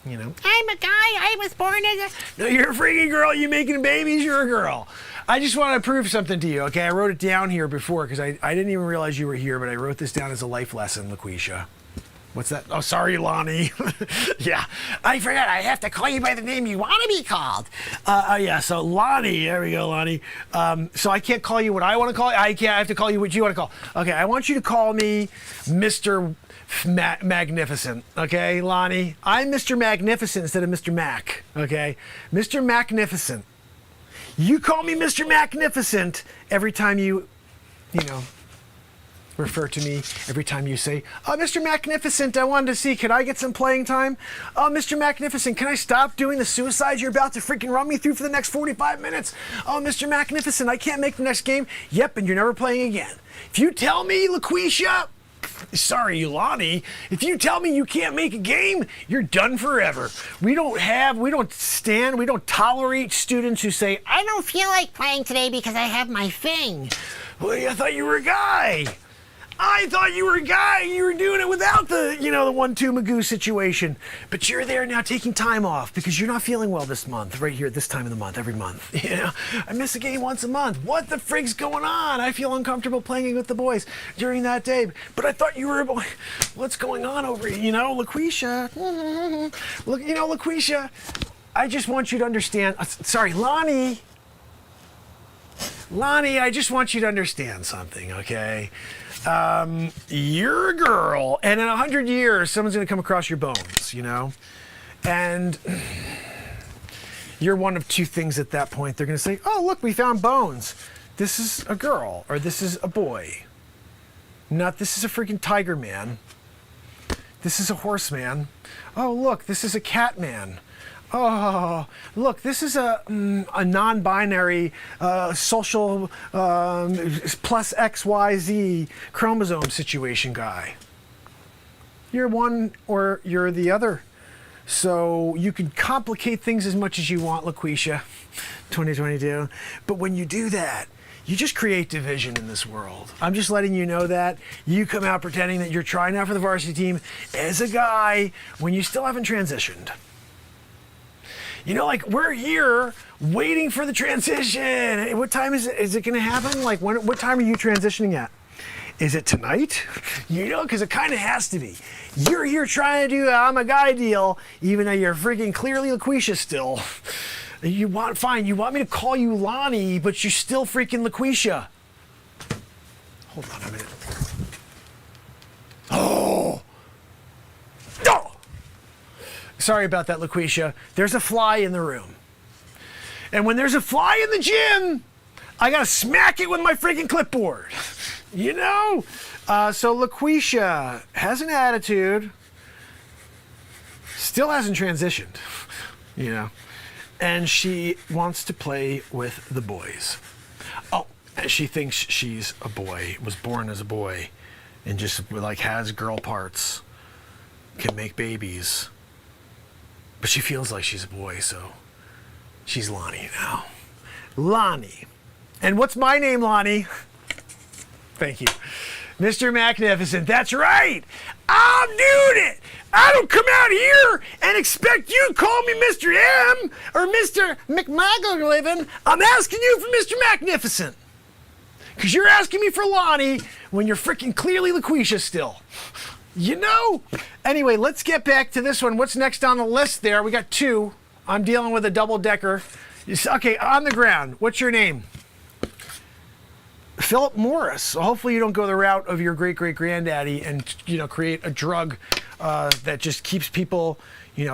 You know? I'm a guy. I was born as a... No, you're a freaking girl. You making babies, you're a girl. I just want to prove something to you, okay? I wrote it down here before because I didn't even realize you were here, but I wrote this down as a life lesson, LaQuisha. What's that? Oh, sorry, Lonnie. Yeah, I forgot. I have to call you by the name you want to be called. Yeah, so Lonnie. There we go, Lonnie. So I can't call you what I want to call you. I have to call you what you want to call. Okay, I want you to call me Mr. Magnificent, okay, Lonnie? I'm Mr. Magnificent instead of Mr. Mac, okay? Mr. Magnificent. You call me Mr. Magnificent every time you refer to me, every time you say, oh, Mr. Magnificent, I wanted to see, could I get some playing time? Oh, Mr. Magnificent, can I stop doing the suicides you're about to freaking run me through for the next 45 minutes? Oh, Mr. Magnificent, I can't make the next game. Yep, and you're never playing again. If you tell me, LaQuisha, sorry, Lonnie, if you tell me you can't make a game, you're done forever. We don't tolerate students who say, I don't feel like playing today because I have my thing. Well, I thought you were a guy. I thought you were a guy. You were doing it without the, the 1-2 Magoo situation. But you're there now taking time off because you're not feeling well this month, right here at this time of the month, every month. I miss a game once a month. What the frig's going on? I feel uncomfortable playing with the boys during that day. But I thought you were a boy. What's going on over here? LaQuisha. Look, LaQuisha, I just want you to understand. Sorry, Lonnie. Lonnie, I just want you to understand something, okay? You're a girl, and in 100 years, someone's going to come across your bones, And you're one of two things at that point. They're going to say, oh, look, we found bones. This is a girl, or this is a boy. Not this is a freaking tiger man. This is a horse man. Oh, look, this is a cat man. Oh, look, this is a non-binary social plus XYZ chromosome situation guy. You're one or you're the other. So you can complicate things as much as you want, LaQuisha, 2022. But when you do that, you just create division in this world. I'm just letting you know that. You come out pretending that you're trying out for the varsity team as a guy when you still haven't transitioned. We're here waiting for the transition. What time is it? Is it going to happen? What time are you transitioning at? Is it tonight? Because it kind of has to be. You're here trying to do I'm a guy deal, even though you're freaking clearly LaQuisha still. You want me to call you Lonnie, but you're still freaking LaQuisha. Hold on a minute. Oh! Sorry about that, LaQuisha. There's a fly in the room. And when there's a fly in the gym, I gotta smack it with my freaking clipboard. So LaQuisha has an attitude, still hasn't transitioned, and she wants to play with the boys. Oh, and she thinks she's a boy, was born as a boy, and just has girl parts, can make babies. But she feels like she's a boy, so she's Lonnie now. Lonnie. And what's my name, Lonnie? Thank you. Mr. Magnificent. That's right. I'm doing it. I don't come out here and expect you to call me Mr. M or Mr. McMagglevin. I'm asking you for Mr. Magnificent. Because you're asking me for Lonnie when you're freaking clearly LaQuisha still. Anyway, let's get back to this one. What's next on the list there? We got two. I'm dealing with a double-decker. Okay, on the ground. What's your name? Philip Morris. So hopefully you don't go the route of your great-great-granddaddy and, create a drug that just keeps people,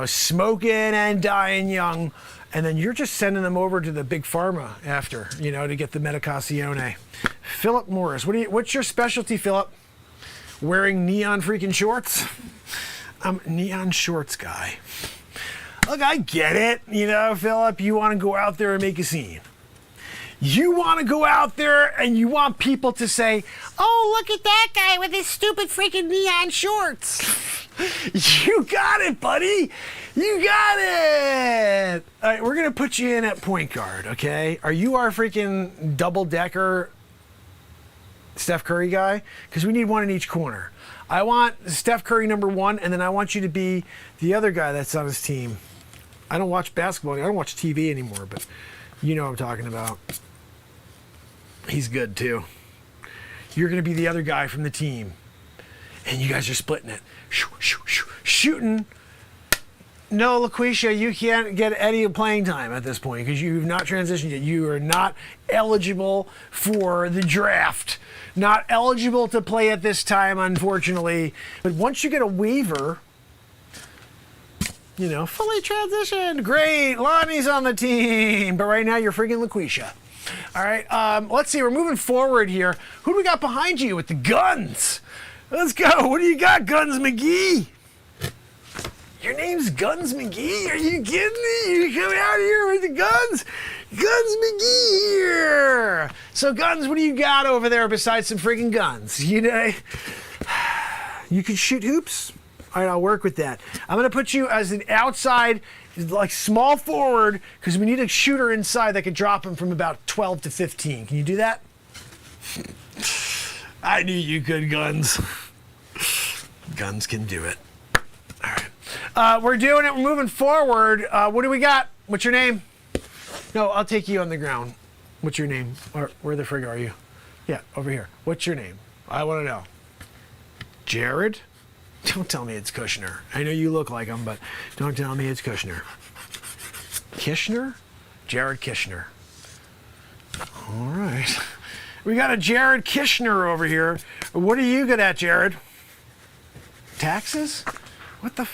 smoking and dying young. And then you're just sending them over to the big pharma after, to get the medicazione. Philip Morris. What's your specialty, Philip? Wearing neon freaking shorts? I'm a neon shorts guy. Look, I get it. Philip, you want to go out there and make a scene. You want to go out there and you want people to say, oh, look at that guy with his stupid freaking neon shorts. You got it, buddy. You got it. All right, we're going to put you in at point guard, okay? Are you our freaking double-decker Steph Curry guy? Because we need one in each corner. I want Steph Curry number one, and then I want you to be the other guy that's on his team. I don't watch basketball. I don't watch TV anymore, but you know what I'm talking about. He's good, too. You're going to be the other guy from the team. And you guys are splitting it. Shooting. No, LaQuisha, you can't get any playing time at this point because you've not transitioned yet. You are not eligible for the draft. Not eligible to play at this time, unfortunately. But once you get a waiver, fully transitioned. Great, Lonnie's on the team. But right now, you're freaking LaQuisha. All right, let's see. We're moving forward here. Who do we got behind you with the guns? Let's go. What do you got, Guns McGee? Your name's Guns McGee? Are you kidding me? You coming out here with the guns? Guns McGee here. So, Guns, what do you got over there besides some freaking guns? You can shoot hoops? All right, I'll work with that. I'm going to put you as an outside, small forward, because we need a shooter inside that could drop him from about 12 to 15. Can you do that? I knew you could, Guns. Guns can do it. All right. We're doing it. We're moving forward. What do we got? What's your name? No, I'll take you on the ground. What's your name? Or where the frig are you? Yeah, over here. What's your name? I want to know. Jared? Don't tell me it's Kushner. I know you look like him, but don't tell me it's Kushner. Kishner? Jared Kishner. All right. We got a Jared Kishner over here. What are you good at, Jared? Taxes? What the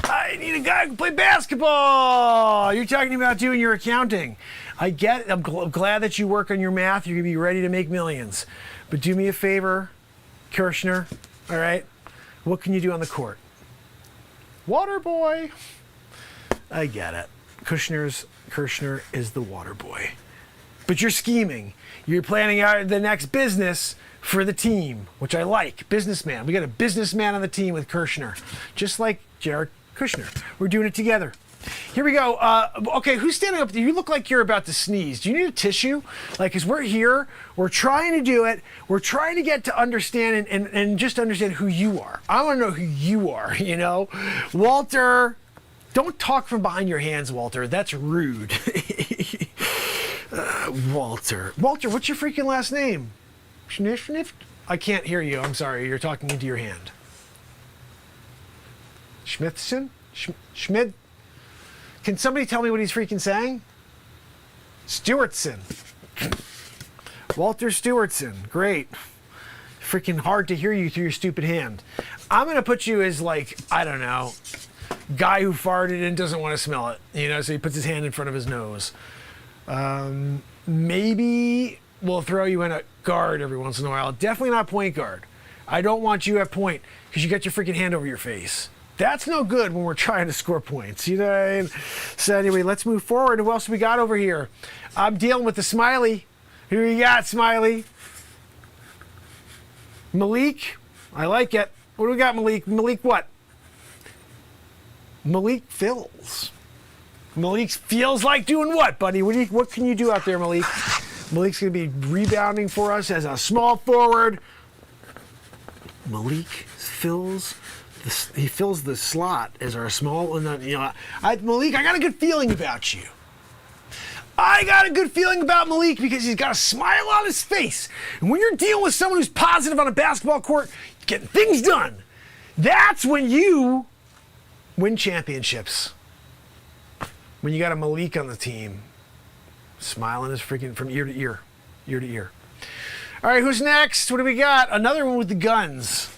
I need a guy who can play basketball. You're talking about doing your accounting. I get it. I'm glad that you work on your math. You're going to be ready to make millions. But do me a favor, Kirshner, all right? What can you do on the court? Water boy. I get it. Kirshner is the water boy. But you're scheming. You're planning out the next business for the team, which I like. Businessman. We got a businessman on the team with Kirshner, just like Jared Kushner. We're doing it together. Here we go. Okay, who's standing up? You look like you're about to sneeze. Do you need a tissue? Like, because we're here, we're trying to do it. We're trying to get to understand and just understand who you are. I want to know who you are, you know? Walter, don't talk from behind your hands, Walter. That's rude. Walter, what's your freaking last name? Schniff? I can't hear you. I'm sorry. You're talking into your hand. Schmidtson? Schmid? Can somebody tell me what he's freaking saying? Stewartson. Walter Stewartson. Great. Freaking hard to hear you through your stupid hand. I'm going to put you as, like, I don't know, guy who farted and doesn't want to smell it. You know, so he puts his hand in front of his nose. Maybe we'll throw you in a guard every once in a while. Definitely not point guard. I don't want you at point because you got your freaking hand over your face. That's no good when we're trying to score points. You know what I mean? So anyway, let's move forward. Who else we got over here? I'm dealing with the Smiley. Who you got, Smiley? Malik. I like it. What do we got, Malik? Malik what? Malik Fills. Malik feels like doing what, buddy? What can you do out there, Malik? Malik's going to be rebounding for us as a small forward. Malik fills the slot as our small, you know, Malik, I got a good feeling about you. I got a good feeling about Malik because he's got a smile on his face. And when you're dealing with someone who's positive on a basketball court, getting things done, that's when you win championships. When you got a Malik on the team, smiling is freaking from ear to ear, ear to ear. All right, who's next? What do we got? Another one with the guns.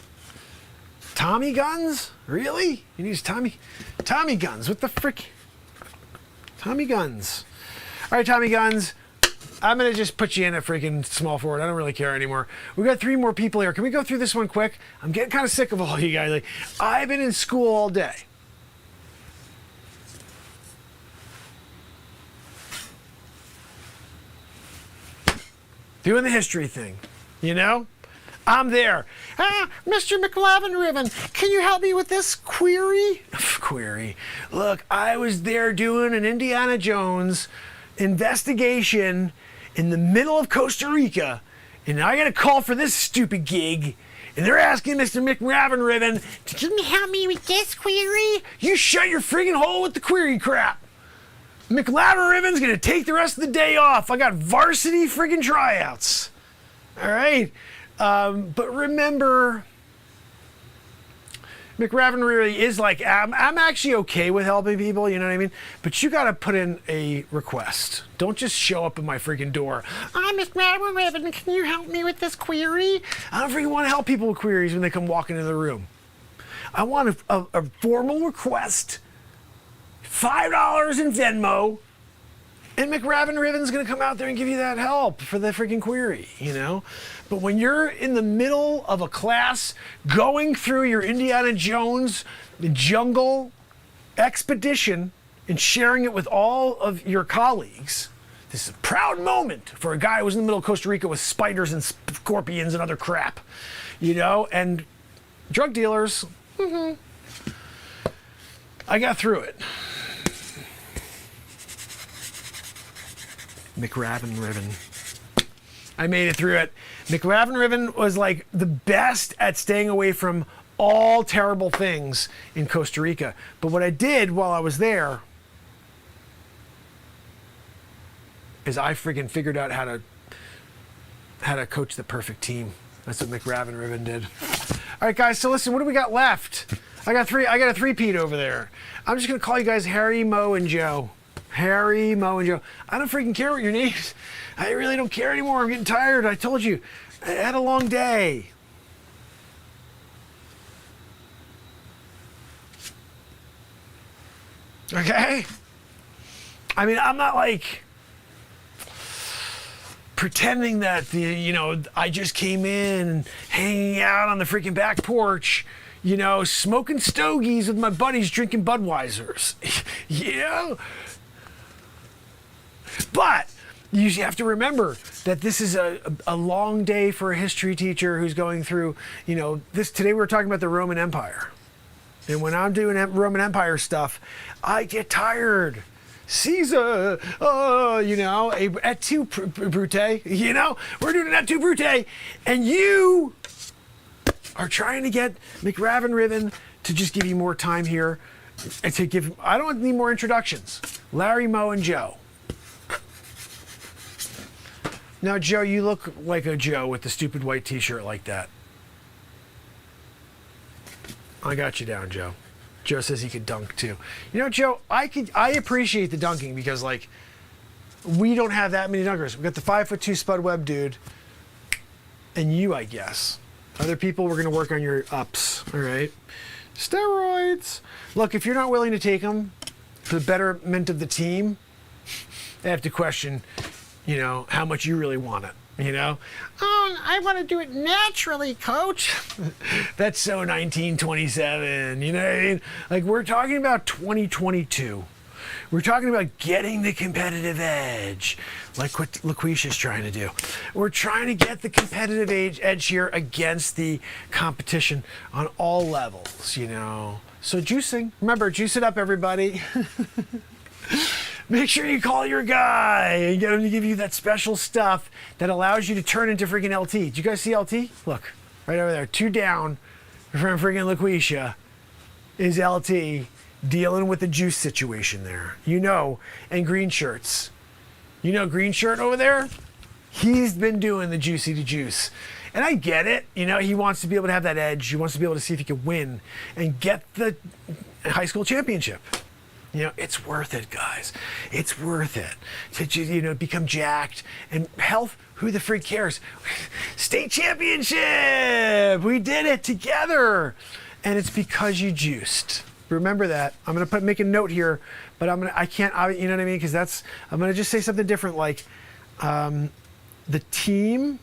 Tommy Guns? Really? You need Tommy Guns. What the frick? Tommy Guns. All right, Tommy Guns. I'm going to just put you in a freaking small forward. I don't really care anymore. We got 3 more people here. Can we go through this one quick? I'm getting kind of sick of all you guys. Like, I've been in school all day. Doing the history thing, you know? I'm there. Mr. McLavin-Riven, can you help me with this query? Query. Look, I was there doing an Indiana Jones investigation in the middle of Costa Rica, and I got a call for this stupid gig, and they're asking Mr. McLavin-Riven, can you help me with this query? You shut your friggin' hole with the query crap. McLavin-Riven's gonna take the rest of the day off. I got varsity friggin' tryouts. All right? But remember, McLavin-Riven is like, I'm actually okay with helping people, you know what I mean? But you gotta put in a request. Don't just show up at my freaking door. I'm McLavin-Riven, can you help me with this query? I don't freaking want to help people with queries when they come walking into the room. I want a formal request. $5 in Venmo, and McLavin-Riven's gonna come out there and give you that help for the freaking query, you know? But when you're in the middle of a class going through your Indiana Jones jungle expedition and sharing it with all of your colleagues, this is a proud moment for a guy who was in the middle of Costa Rica with spiders and scorpions and other crap, you know? And drug dealers, I got through it. McLavin-Riven. I made it through it. McRaven was like the best at staying away from all terrible things in Costa Rica. But what I did while I was there is I freaking figured out how to coach the perfect team. That's what McRaven did. All right, guys. So listen, what do we got left? I got a three-peat over there. I'm just gonna call you guys Harry, Mo, and Joe. Harry, Mo, and Joe. I don't freaking care what your names. I really don't care anymore. I'm getting tired. I told you, I had a long day. Okay? I mean, I'm not like pretending that I just came in and hanging out on the freaking back porch, smoking stogies with my buddies, drinking Budweisers. But you have to remember that this is a long day for a history teacher who's going through, this. Today we were talking about the Roman Empire. And when I'm doing Roman Empire stuff, I get tired. Caesar, et tu, Brute, we're doing an et tu, Brute. And you are trying to get McRaven to just give you more time here. And I don't need more introductions. Larry, Mo, and Joe. Now, Joe, you look like a Joe with the stupid white t-shirt like that. I got you down, Joe. Joe says he could dunk too. Joe, I appreciate the dunking because we don't have that many dunkers. We got the 5'2" Spud Webb dude, and you, I guess. Other people, we're gonna work on your ups. All right, steroids. Look, if you're not willing to take them for the betterment of the team, they have to question, how much you really want it. Oh, I want to do it naturally, coach. That's so 1927, you know what I mean? Like, we're talking about 2022. We're talking about getting the competitive edge, like what LaQuisha's trying to do. We're trying to get the competitive edge here against the competition on all levels, So juicing, remember, juice it up, everybody. Make sure you call your guy and get him to give you that special stuff that allows you to turn into freaking LT. Did you guys see LT? Look, right over there. 2 down from freaking LaQuisha is LT dealing with the juice situation there. And green shirts. Green shirt over there? He's been doing the juicy to juice. And I get it. He wants to be able to have that edge. He wants to be able to see if he can win and get the high school championship. It's worth it, guys. It's worth it to, become jacked. And health, who the freak cares? State championship! We did it together! And it's because you juiced. Remember that. I'm going to make a note here, but I can't, you know what I mean? Because I'm going to just say something different like, the team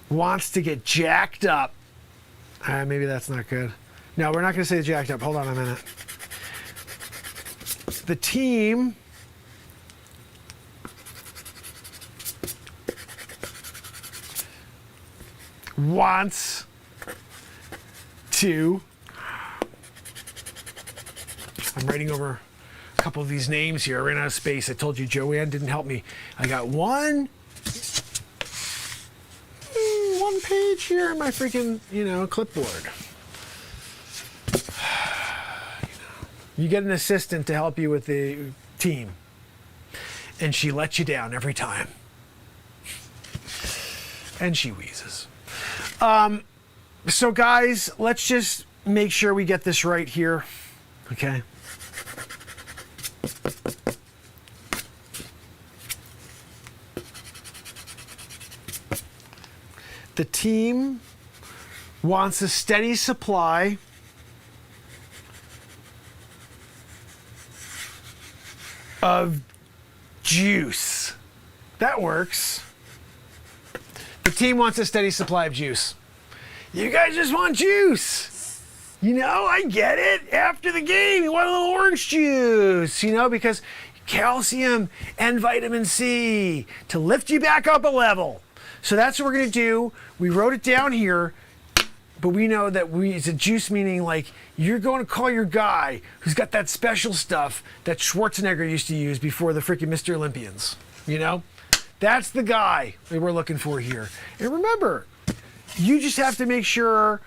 wants to get jacked up. Maybe that's not good. No, we're not going to say jacked up. Hold on a minute. The team wants to. I'm writing over a couple of these names here. I ran out of space. I told you Joanne didn't help me. I got one page here in my freaking, clipboard. You get an assistant to help you with the team, and she lets you down every time. And she wheezes. So guys, let's just make sure we get this right here, okay? The team wants a steady supply of juice. That works. The team wants a steady supply of juice. You guys just want juice. I get it. After the game, you want a little orange juice, because calcium and vitamin C to lift you back up a level. So that's what we're going to do. We wrote it down here, but we know that it's a juice, meaning like you're going to call your guy who's got that special stuff that Schwarzenegger used to use before the freaking Mr. Olympians. That's the guy that we're looking for here. And remember, you just have to make sure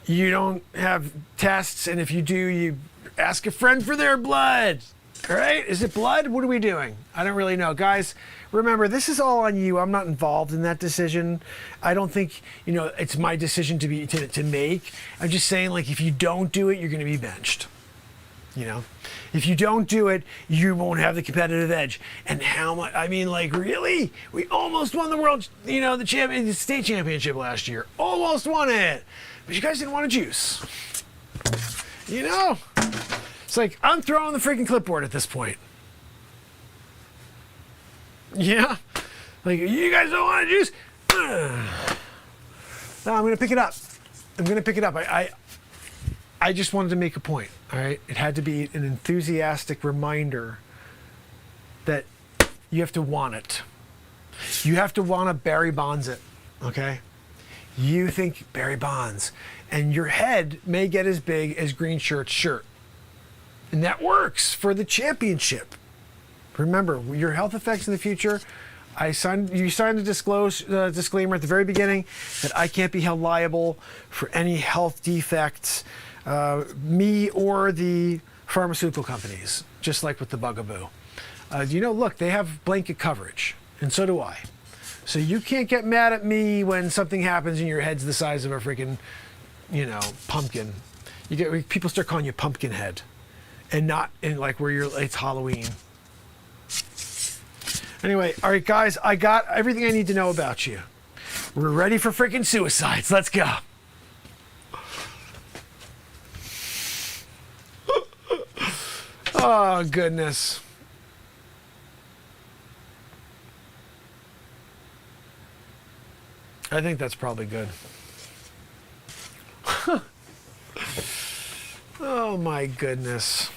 you don't have tests, and if you do, you ask a friend for their blood. All right? Is it blood? What are we doing? I don't really know. Guys, remember, this is all on you. I'm not involved in that decision. I don't think, it's my decision to make. I'm just saying, like, if you don't do it, you're going to be benched. If you don't do it, you won't have the competitive edge. And how much, really? We almost won the the state championship last year. Almost won it. But you guys didn't want to juice. It's like, I'm throwing the freaking clipboard at this point. Yeah? Like, you guys don't want to juice? No, I'm going to pick it up. I just wanted to make a point, all right? It had to be an enthusiastic reminder that you have to want it. You have to want to Barry Bonds it, okay? You think Barry Bonds, and your head may get as big as Green Shirt's shirt. And that works for the championship. Remember, your health effects in the future, you signed a disclaimer at the very beginning that I can't be held liable for any health defects, me or the pharmaceutical companies, just like with the Bugaboo. Look, they have blanket coverage, and so do I. So you can't get mad at me when something happens and your head's the size of a freaking, pumpkin. People start calling you Pumpkinhead, and not in like where it's Halloween. Anyway, all right, guys, I got everything I need to know about you. We're ready for freaking suicides. Let's go. Oh, goodness. I think that's probably good. Oh, my goodness.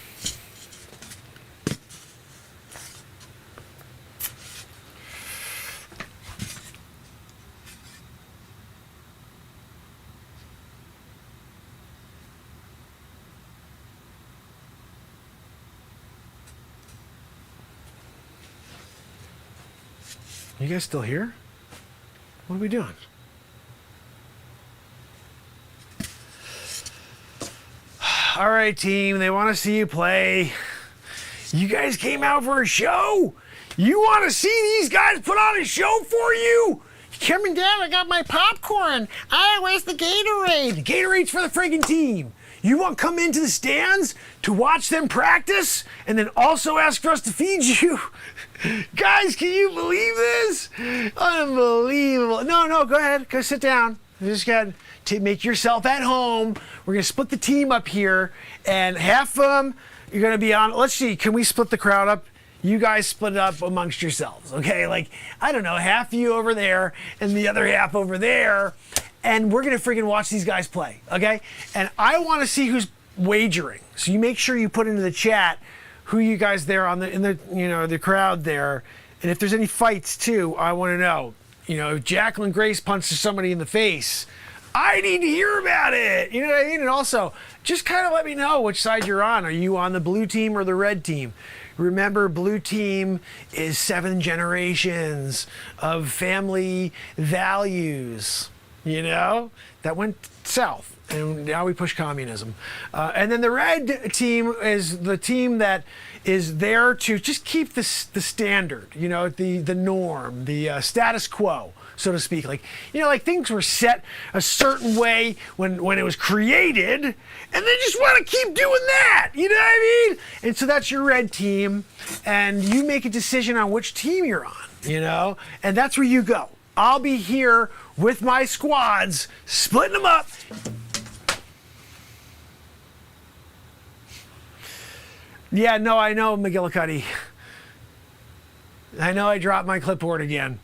You guys still here? What are we doing? All right, team, they want to see you play. You guys came out for a show? You want to see these guys put on a show for you? Coming down, I got my popcorn. Where's the Gatorade? The Gatorade's for the friggin' team. You want to come into the stands to watch them practice and then also ask for us to feed you? Guys, can you believe this? Unbelievable. No, go ahead. Go sit down. You just got to make yourself at home. We're going to split the team up here, and half of them you're going to be on. Let's see. Can we split the crowd up? You guys split it up amongst yourselves, okay? Like, I don't know, half of you over there and the other half over there, and we're going to freaking watch these guys play, okay? And I want to see who's wagering. So you make sure you put into the chat who you guys there in the crowd there, and if there's any fights too, I want to know. If Jacqueline Grace punches somebody in the face, I need to hear about it. You know what I mean? And also, just kind of let me know which side you're on. Are you on the blue team or the red team? Remember, blue team is 7 generations of family values, that went south, and now we push communism. And then the red team is the team that is there to just keep the standard, the norm, the status quo, so to speak. Like things were set a certain way when it was created, and they just want to keep doing that. You know what I mean? And so that's your red team, and you make a decision on which team you're on, and that's where you go. I'll be here with my squads, splitting them up. Yeah, no, I know, McGillicuddy. I know I dropped my clipboard again.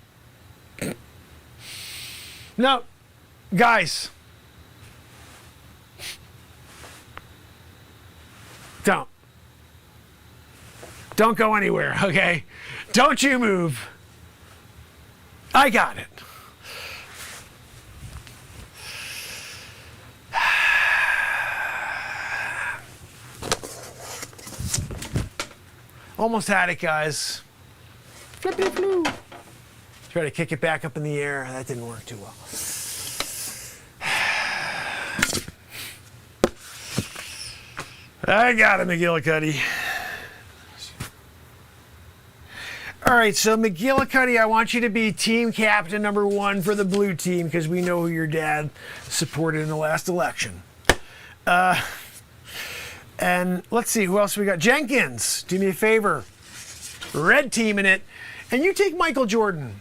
No, guys. Don't go anywhere, okay? Don't you move. I got it. Almost had it, guys. Flippity-floo. Try to kick it back up in the air. That didn't work too well. I got it, McGillicuddy. All right, so McGillicuddy, I want you to be team captain number 1 for the blue team because we know who your dad supported in the last election. And let's see, who else we got? Jenkins, do me a favor. Red team in it. And you take Michael Jordan.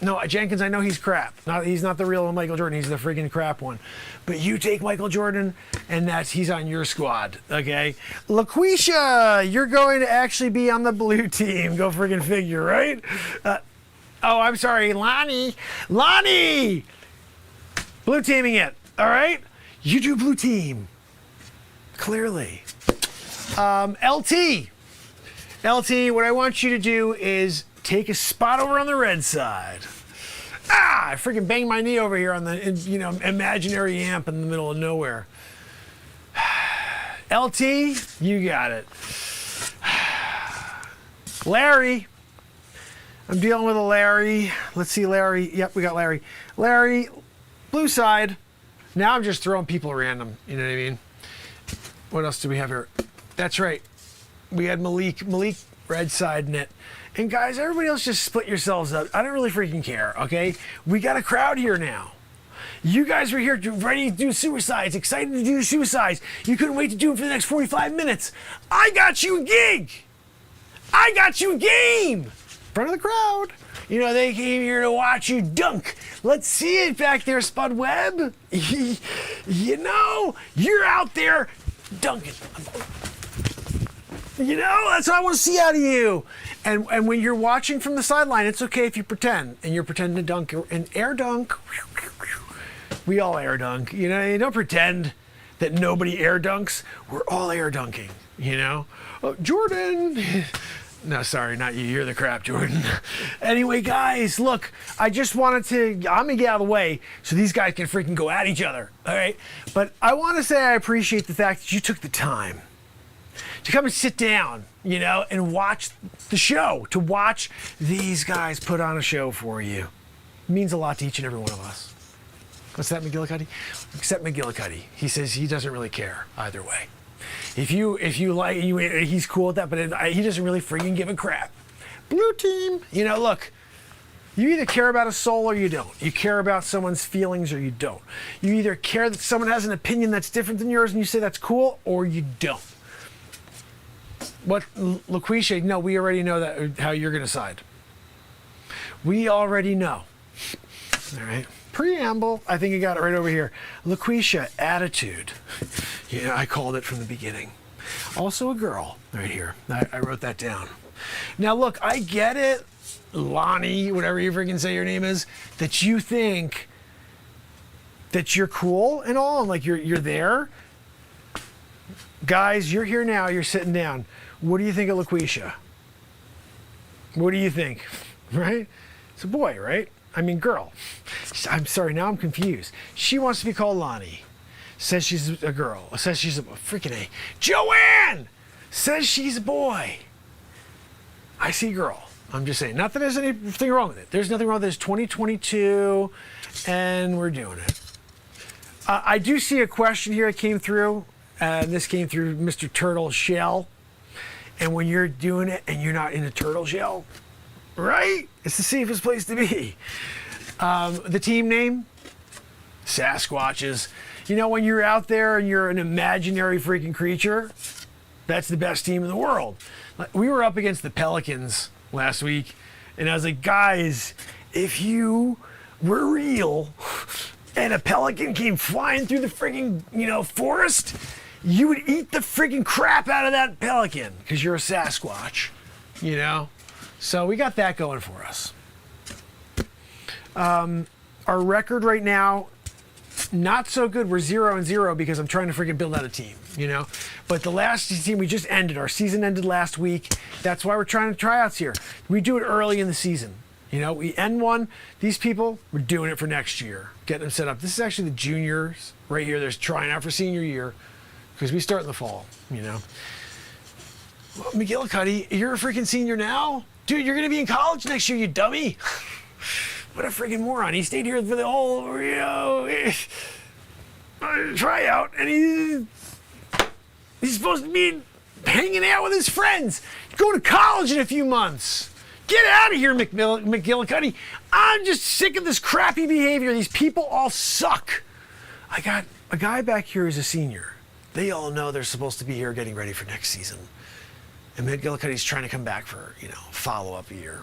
No, Jenkins, I know he's crap. He's not the real Michael Jordan. He's the freaking crap one. But you take Michael Jordan, and he's on your squad, okay? LaQuisha, you're going to actually be on the blue team. Go freaking figure, right? Oh, I'm sorry, Lonnie. Lonnie! Blue teaming it, all right? You do blue team. Clearly. LT, what I want you to do is take a spot over on the red side. I freaking banged my knee over here on the, imaginary amp in the middle of nowhere. LT, you got it. Larry, I'm dealing with a Larry. Let's see, Larry. Yep, we got Larry. Larry, blue side. Now I'm just throwing people random. You know what I mean? What else do we have here? That's right. We had Malik, red side in it. And guys, everybody else just split yourselves up. I don't really freaking care, okay? We got a crowd here now. You guys were here ready to do suicides, excited to do suicides. You couldn't wait to do them for the next 45 minutes. I got you a gig. I got you a game. In front of the crowd. They came here to watch you dunk. Let's see it back there, Spud Webb. You're out there dunking. That's what I want to see out of you. And when you're watching from the sideline, it's okay if you pretend. And you're pretending to dunk and air dunk. We all air dunk. You don't pretend that nobody air dunks. We're all air dunking, Jordan. No, sorry, not you. You're the crap, Jordan. Anyway, guys, look, I just wanted to, I'm going to get out of the way so these guys can freaking go at each other, all right? But I want to say I appreciate the fact that you took the time to come and sit down, and watch the show, to watch these guys put on a show for you. It means a lot to each and every one of us. What's that, McGillicuddy? Except McGillicuddy. He says he doesn't really care either way. If you like, he's cool with that, but he doesn't really freaking give a crap. Blue team, look, you either care about a soul or you don't. You care about someone's feelings or you don't. You either care that someone has an opinion that's different than yours and you say that's cool, or you don't. What, LaQuisha, no, we already know that how you're going to side. We already know. All right. Preamble, I think you got it right over here. LaQuisha, attitude. I called it from the beginning. Also a girl, right here. I wrote that down. Now look, I get it, Lonnie, whatever you freaking say your name is, that you think that you're cool and all, and like you're there. Guys, you're here now, you're sitting down. What do you think of LaQuisha? What do you think? Right? It's a boy, right? I mean, girl. I'm sorry, now I'm confused. She wants to be called Lonnie. Says she's a girl. Says she's a freaking A. Joanne says she's a boy. I see girl. I'm just saying. Not that there's anything wrong with it. There's nothing wrong with it. It's 2022, and we're doing it. I do see a question here that came through. And this came through Mr. Turtle Shell. And when you're doing it and you're not in a turtle shell, right? It's the safest place to be. The team name? Sasquatches. When you're out there and you're an imaginary freaking creature, that's the best team in the world. We were up against the Pelicans last week, and I was like, guys, if you were real and a pelican came flying through the freaking, forest, you would eat the freaking crap out of that pelican because you're a Sasquatch, So we got that going for us. Our record right now, not so good. We're 0-0 because I'm trying to freaking build out a team, But the last team we just ended, our season ended last week. That's why we're trying to tryouts here. We do it early in the season. We end one. These people, we're doing it for next year, getting them set up. This is actually the juniors right here. There's trying out for senior year because we start in the fall, Well, McGillicuddy, you're a freaking senior now? Dude, you're going to be in college next year, you dummy. What a freaking moron. He stayed here for the whole, tryout, and he's supposed to be hanging out with his friends. He's going to college in a few months. Get out of here, McGillicuddy. I'm just sick of this crappy behavior. These people all suck. I got a guy back here who's a senior. They all know they're supposed to be here getting ready for next season. And McGillicuddy's trying to come back for, follow-up a year.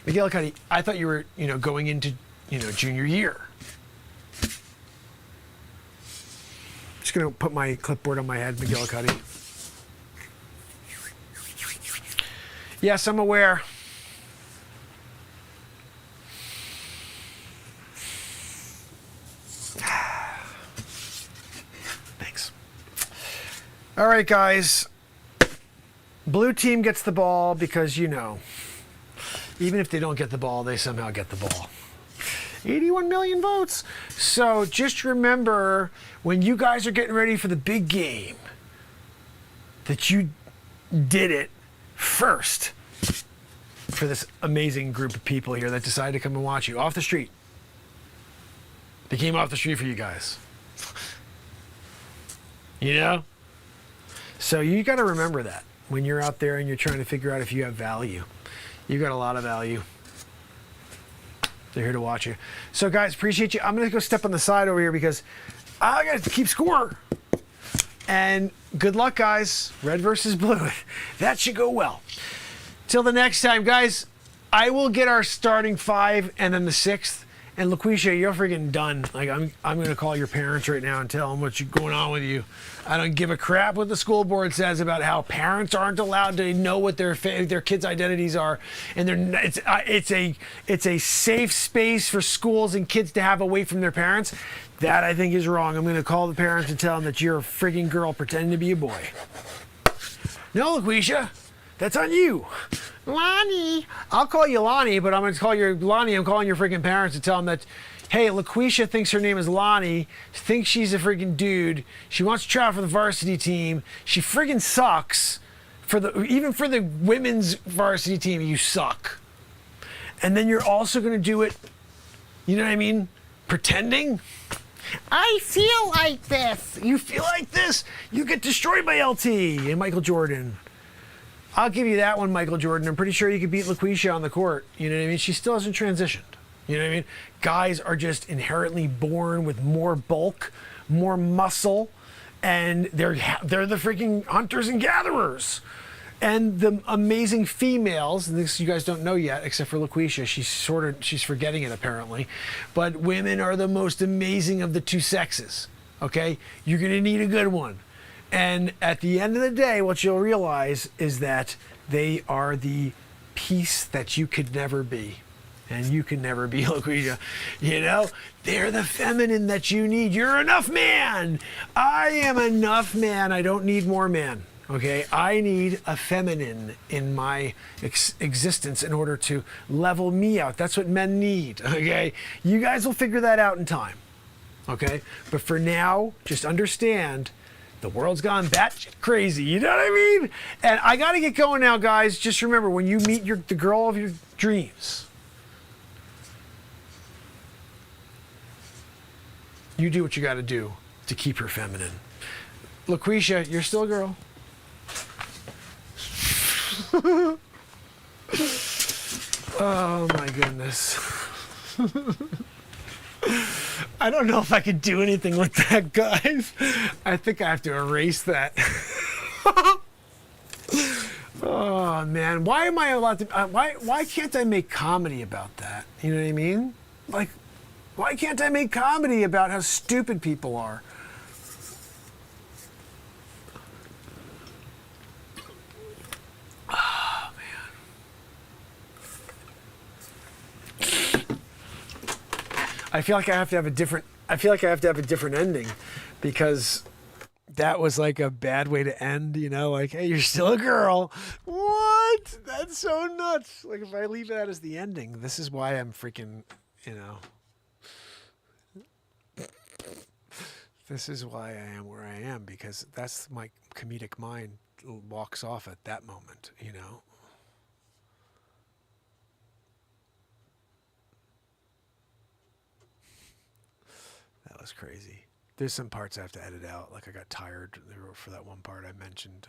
McGillicuddy, I thought you were, going into, junior year. Just going to put my clipboard on my head, McGillicuddy. Yes, I'm aware. Thanks. All right, guys. Blue team gets the ball because, even if they don't get the ball, they somehow get the ball. 81 million votes. So just remember, when you guys are getting ready for the big game, that you did it first for this amazing group of people here that decided to come and watch you off the street. They came off the street for you guys. So you got to remember that when you're out there and you're trying to figure out if you have value. You got a lot of value. They're here to watch you. So guys, appreciate you. I'm going to go step on the side over here because I got to keep score. And good luck, guys. Red versus blue. That should go well. Till the next time, guys, I will get our starting 5 and then the 6th. And LaQuisha, you're freaking done. Like I'm going to call your parents right now and tell them what's going on with you. I don't give a crap what the school board says about how parents aren't allowed to know what their kids' identities are, and it's a safe space for schools and kids to have away from their parents. That I think is wrong. I'm going to call the parents and tell them that you're a frigging girl pretending to be a boy. No, LaQuisha, that's on you. Lonnie. I'll call you Lonnie, but I'm going to call you Lonnie. I'm calling your freaking parents to tell them that, hey, LaQuisha thinks her name is Lonnie, thinks she's a freaking dude. She wants to try out for the varsity team. She friggin' sucks. Even for the women's varsity team, you suck. And then you're also going to do it, you know what I mean? Pretending. I feel like this. You feel like this? You get destroyed by LT and Michael Jordan. I'll give you that one, Michael Jordan. I'm pretty sure you could beat LaQuisha on the court. You know what I mean? She still hasn't transitioned. You know what I mean? Guys are just inherently born with more bulk, more muscle, and they're the freaking hunters and gatherers. And the amazing females, and this you guys don't know yet, except for LaQuisha, she's forgetting it apparently, but women are the most amazing of the two sexes, okay? You're gonna need a good one. And at the end of the day, what you'll realize is that they are the piece that you could never be. And you can never be LaQuisha. They're the feminine that you need. You're enough man. I am enough man. I don't need more man. Okay? I need a feminine in my existence in order to level me out. That's what men need. Okay? You guys will figure that out in time. Okay? But for now, just understand the world's gone batshit crazy. You know what I mean? And I got to get going now, guys. Just remember, when you meet the girl of your dreams, you do what you got to do to keep her feminine. LaQuisha, you're still a girl. Oh my goodness. I don't know if I could do anything with that, guys. I think I have to erase that. Oh man, why am I allowed to? Why can't I make comedy about that? You know what I mean? Like, why can't I make comedy about how stupid people are? Oh man. I feel like I have to have a different ending, because that was like a bad way to end, like, hey, you're still a girl. What? That's so nuts. Like, if I leave that as the ending, this is why I'm freaking, this is why I am where I am, because that's my comedic mind walks off at that moment, was crazy. There's some parts I have to edit out. Like I got tired for that one part I mentioned.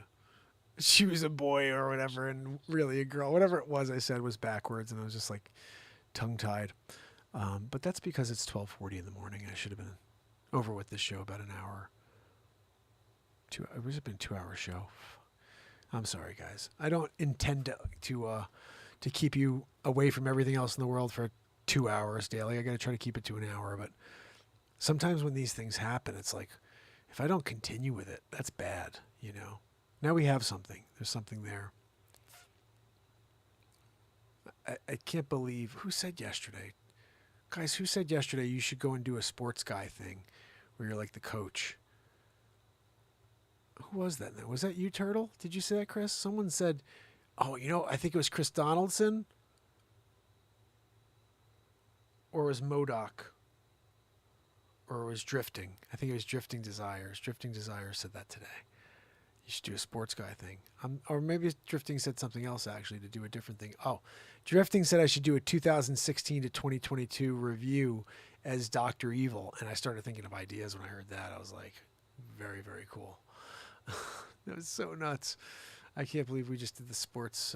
She was a boy or whatever, and really a girl. Whatever it was I said was backwards, and I was just like tongue-tied. But that's because it's 12:40 in the morning. I should have been over with this show about an hour. It would have been a 2-hour show. I'm sorry, guys. I don't intend to keep you away from everything else in the world for 2 hours daily. I got to try to keep it to an hour, but sometimes when these things happen, it's like, if I don't continue with it, that's bad, you know? Now we have something. There's something there. I can't believe, who said yesterday? Guys, who said yesterday you should go and do a sports guy thing where you're like the coach? Who was that now? Was that you, Turtle? Did you say that, Chris? Someone said, oh, you know, I think it was Chris Donaldson. Or it was Modoc. Or it was Drifting. I think it was Drifting Desires. Drifting Desires said that today. You should do a sports guy thing. Or maybe Drifting said something else, actually, to do a different thing. Oh, Drifting said I should do a 2016 to 2022 review as Dr. Evil. And I started thinking of ideas when I heard that. I was like, very, very cool. That was so nuts. I can't believe we just did the sports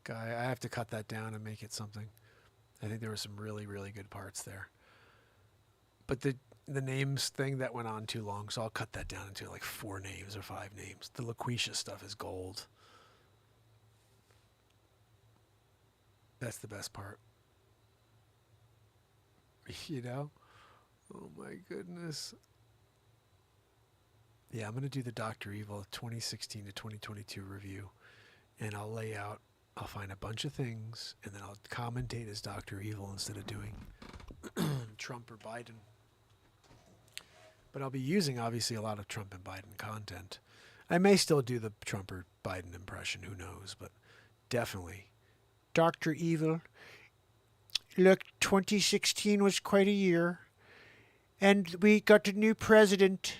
guy. I have to cut that down and make it something. I think there were some really, really good parts there. But the names thing, that went on too long, so I'll cut that down into like 4 names or 5 names. The LaQuisha stuff is gold. That's the best part. You know? Oh my goodness. Yeah, I'm going to do the Dr. Evil 2016 to 2022 review. And I'll find a bunch of things, and then I'll commentate as Dr. Evil instead of doing Trump or Biden. But I'll be using, obviously, a lot of Trump and Biden content. I may still do the Trump or Biden impression, who knows, but definitely. Dr. Evil. Look, 2016 was quite a year. And we got a new president.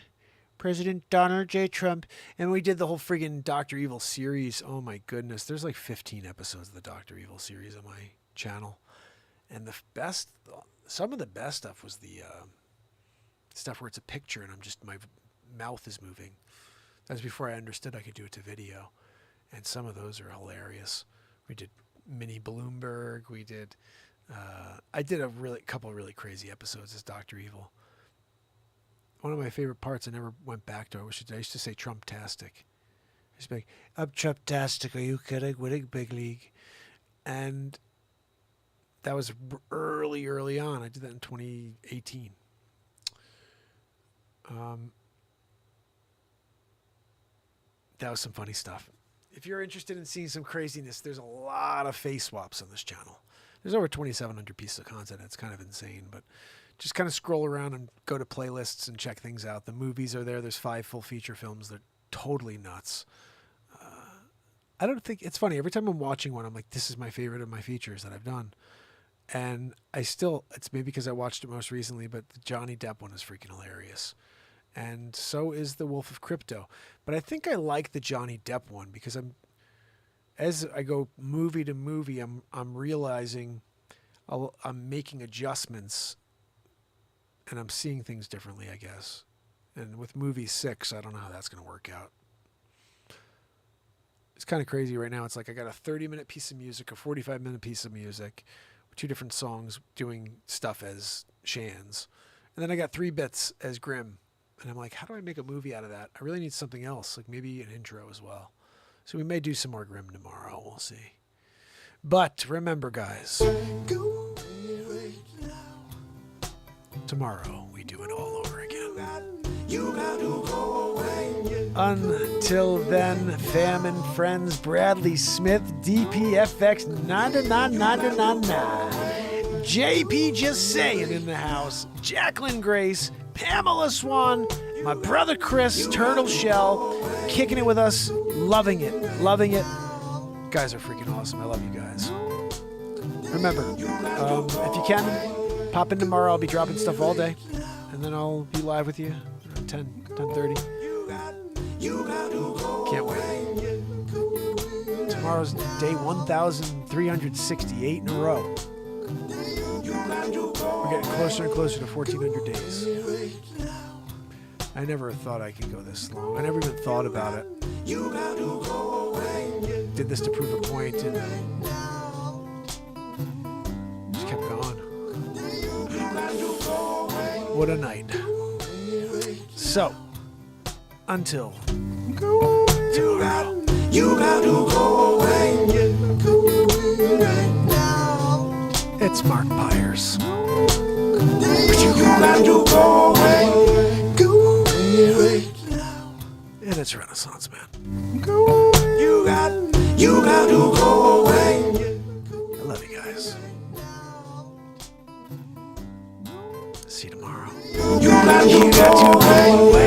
President Donald J. Trump, and we did the whole friggin' Dr. Evil series. Oh my goodness. There's like 15 episodes of the Dr. Evil series on my channel. And some of the best stuff was the stuff where it's a picture and my mouth is moving. That was before I understood I could do it to video. And some of those are hilarious. We did Mini Bloomberg. I did a couple of really crazy episodes as Dr. Evil. One of my favorite parts, I never went back to. I used to say Trump-tastic. I used to be like, I'm Trump-tastic. Are you kidding? Winning big league. And that was early on. I did that in 2018. That was some funny stuff. If you're interested in seeing some craziness, there's a lot of face swaps on this channel. There's over 2,700 pieces of content. It's kind of insane, but just kind of scroll around and go to playlists and check things out. The movies are there. There's 5 full feature films. They're totally nuts. I don't think, it's funny. Every time I'm watching one, I'm like, this is my favorite of my features that I've done. And it's maybe because I watched it most recently, but the Johnny Depp one is freaking hilarious. And so is The Wolf of Crypto. But I think I like the Johnny Depp one because as I go movie to movie, I'm realizing I'm making adjustments and I'm seeing things differently, I guess. And with movie 6, I don't know how that's going to work out. It's kind of crazy right now. It's like I got a 30-minute piece of music, a 45-minute piece of music, 2 different songs doing stuff as Shans. And then I got 3 bits as Grimm. And I'm like, how do I make a movie out of that? I really need something else, like maybe an intro as well. So we may do some more Grimm tomorrow. We'll see. But remember, guys, tomorrow we do it all over again. Until then, fam and friends, Bradley Smith, DPFX 99999, JP Just Saying in the house, Jacqueline Grace, Pamela Swan, my brother Chris, Turtle Shell, kicking it with us, loving it. You guys are freaking awesome. I love you guys. Remember, if you can, pop in tomorrow. I'll be dropping stuff all day, and then I'll be live with you around 10:30. Can't wait. Tomorrow's day 1,368 in a row. We're getting closer and closer to 1,400 days. I never thought I could go this long. I never even thought about it. Did this to prove a point and just kept going. What a night. So, until tomorrow. It's Mark Pires. And it's Renaissance Man. I love you guys. See you tomorrow. You got to go away.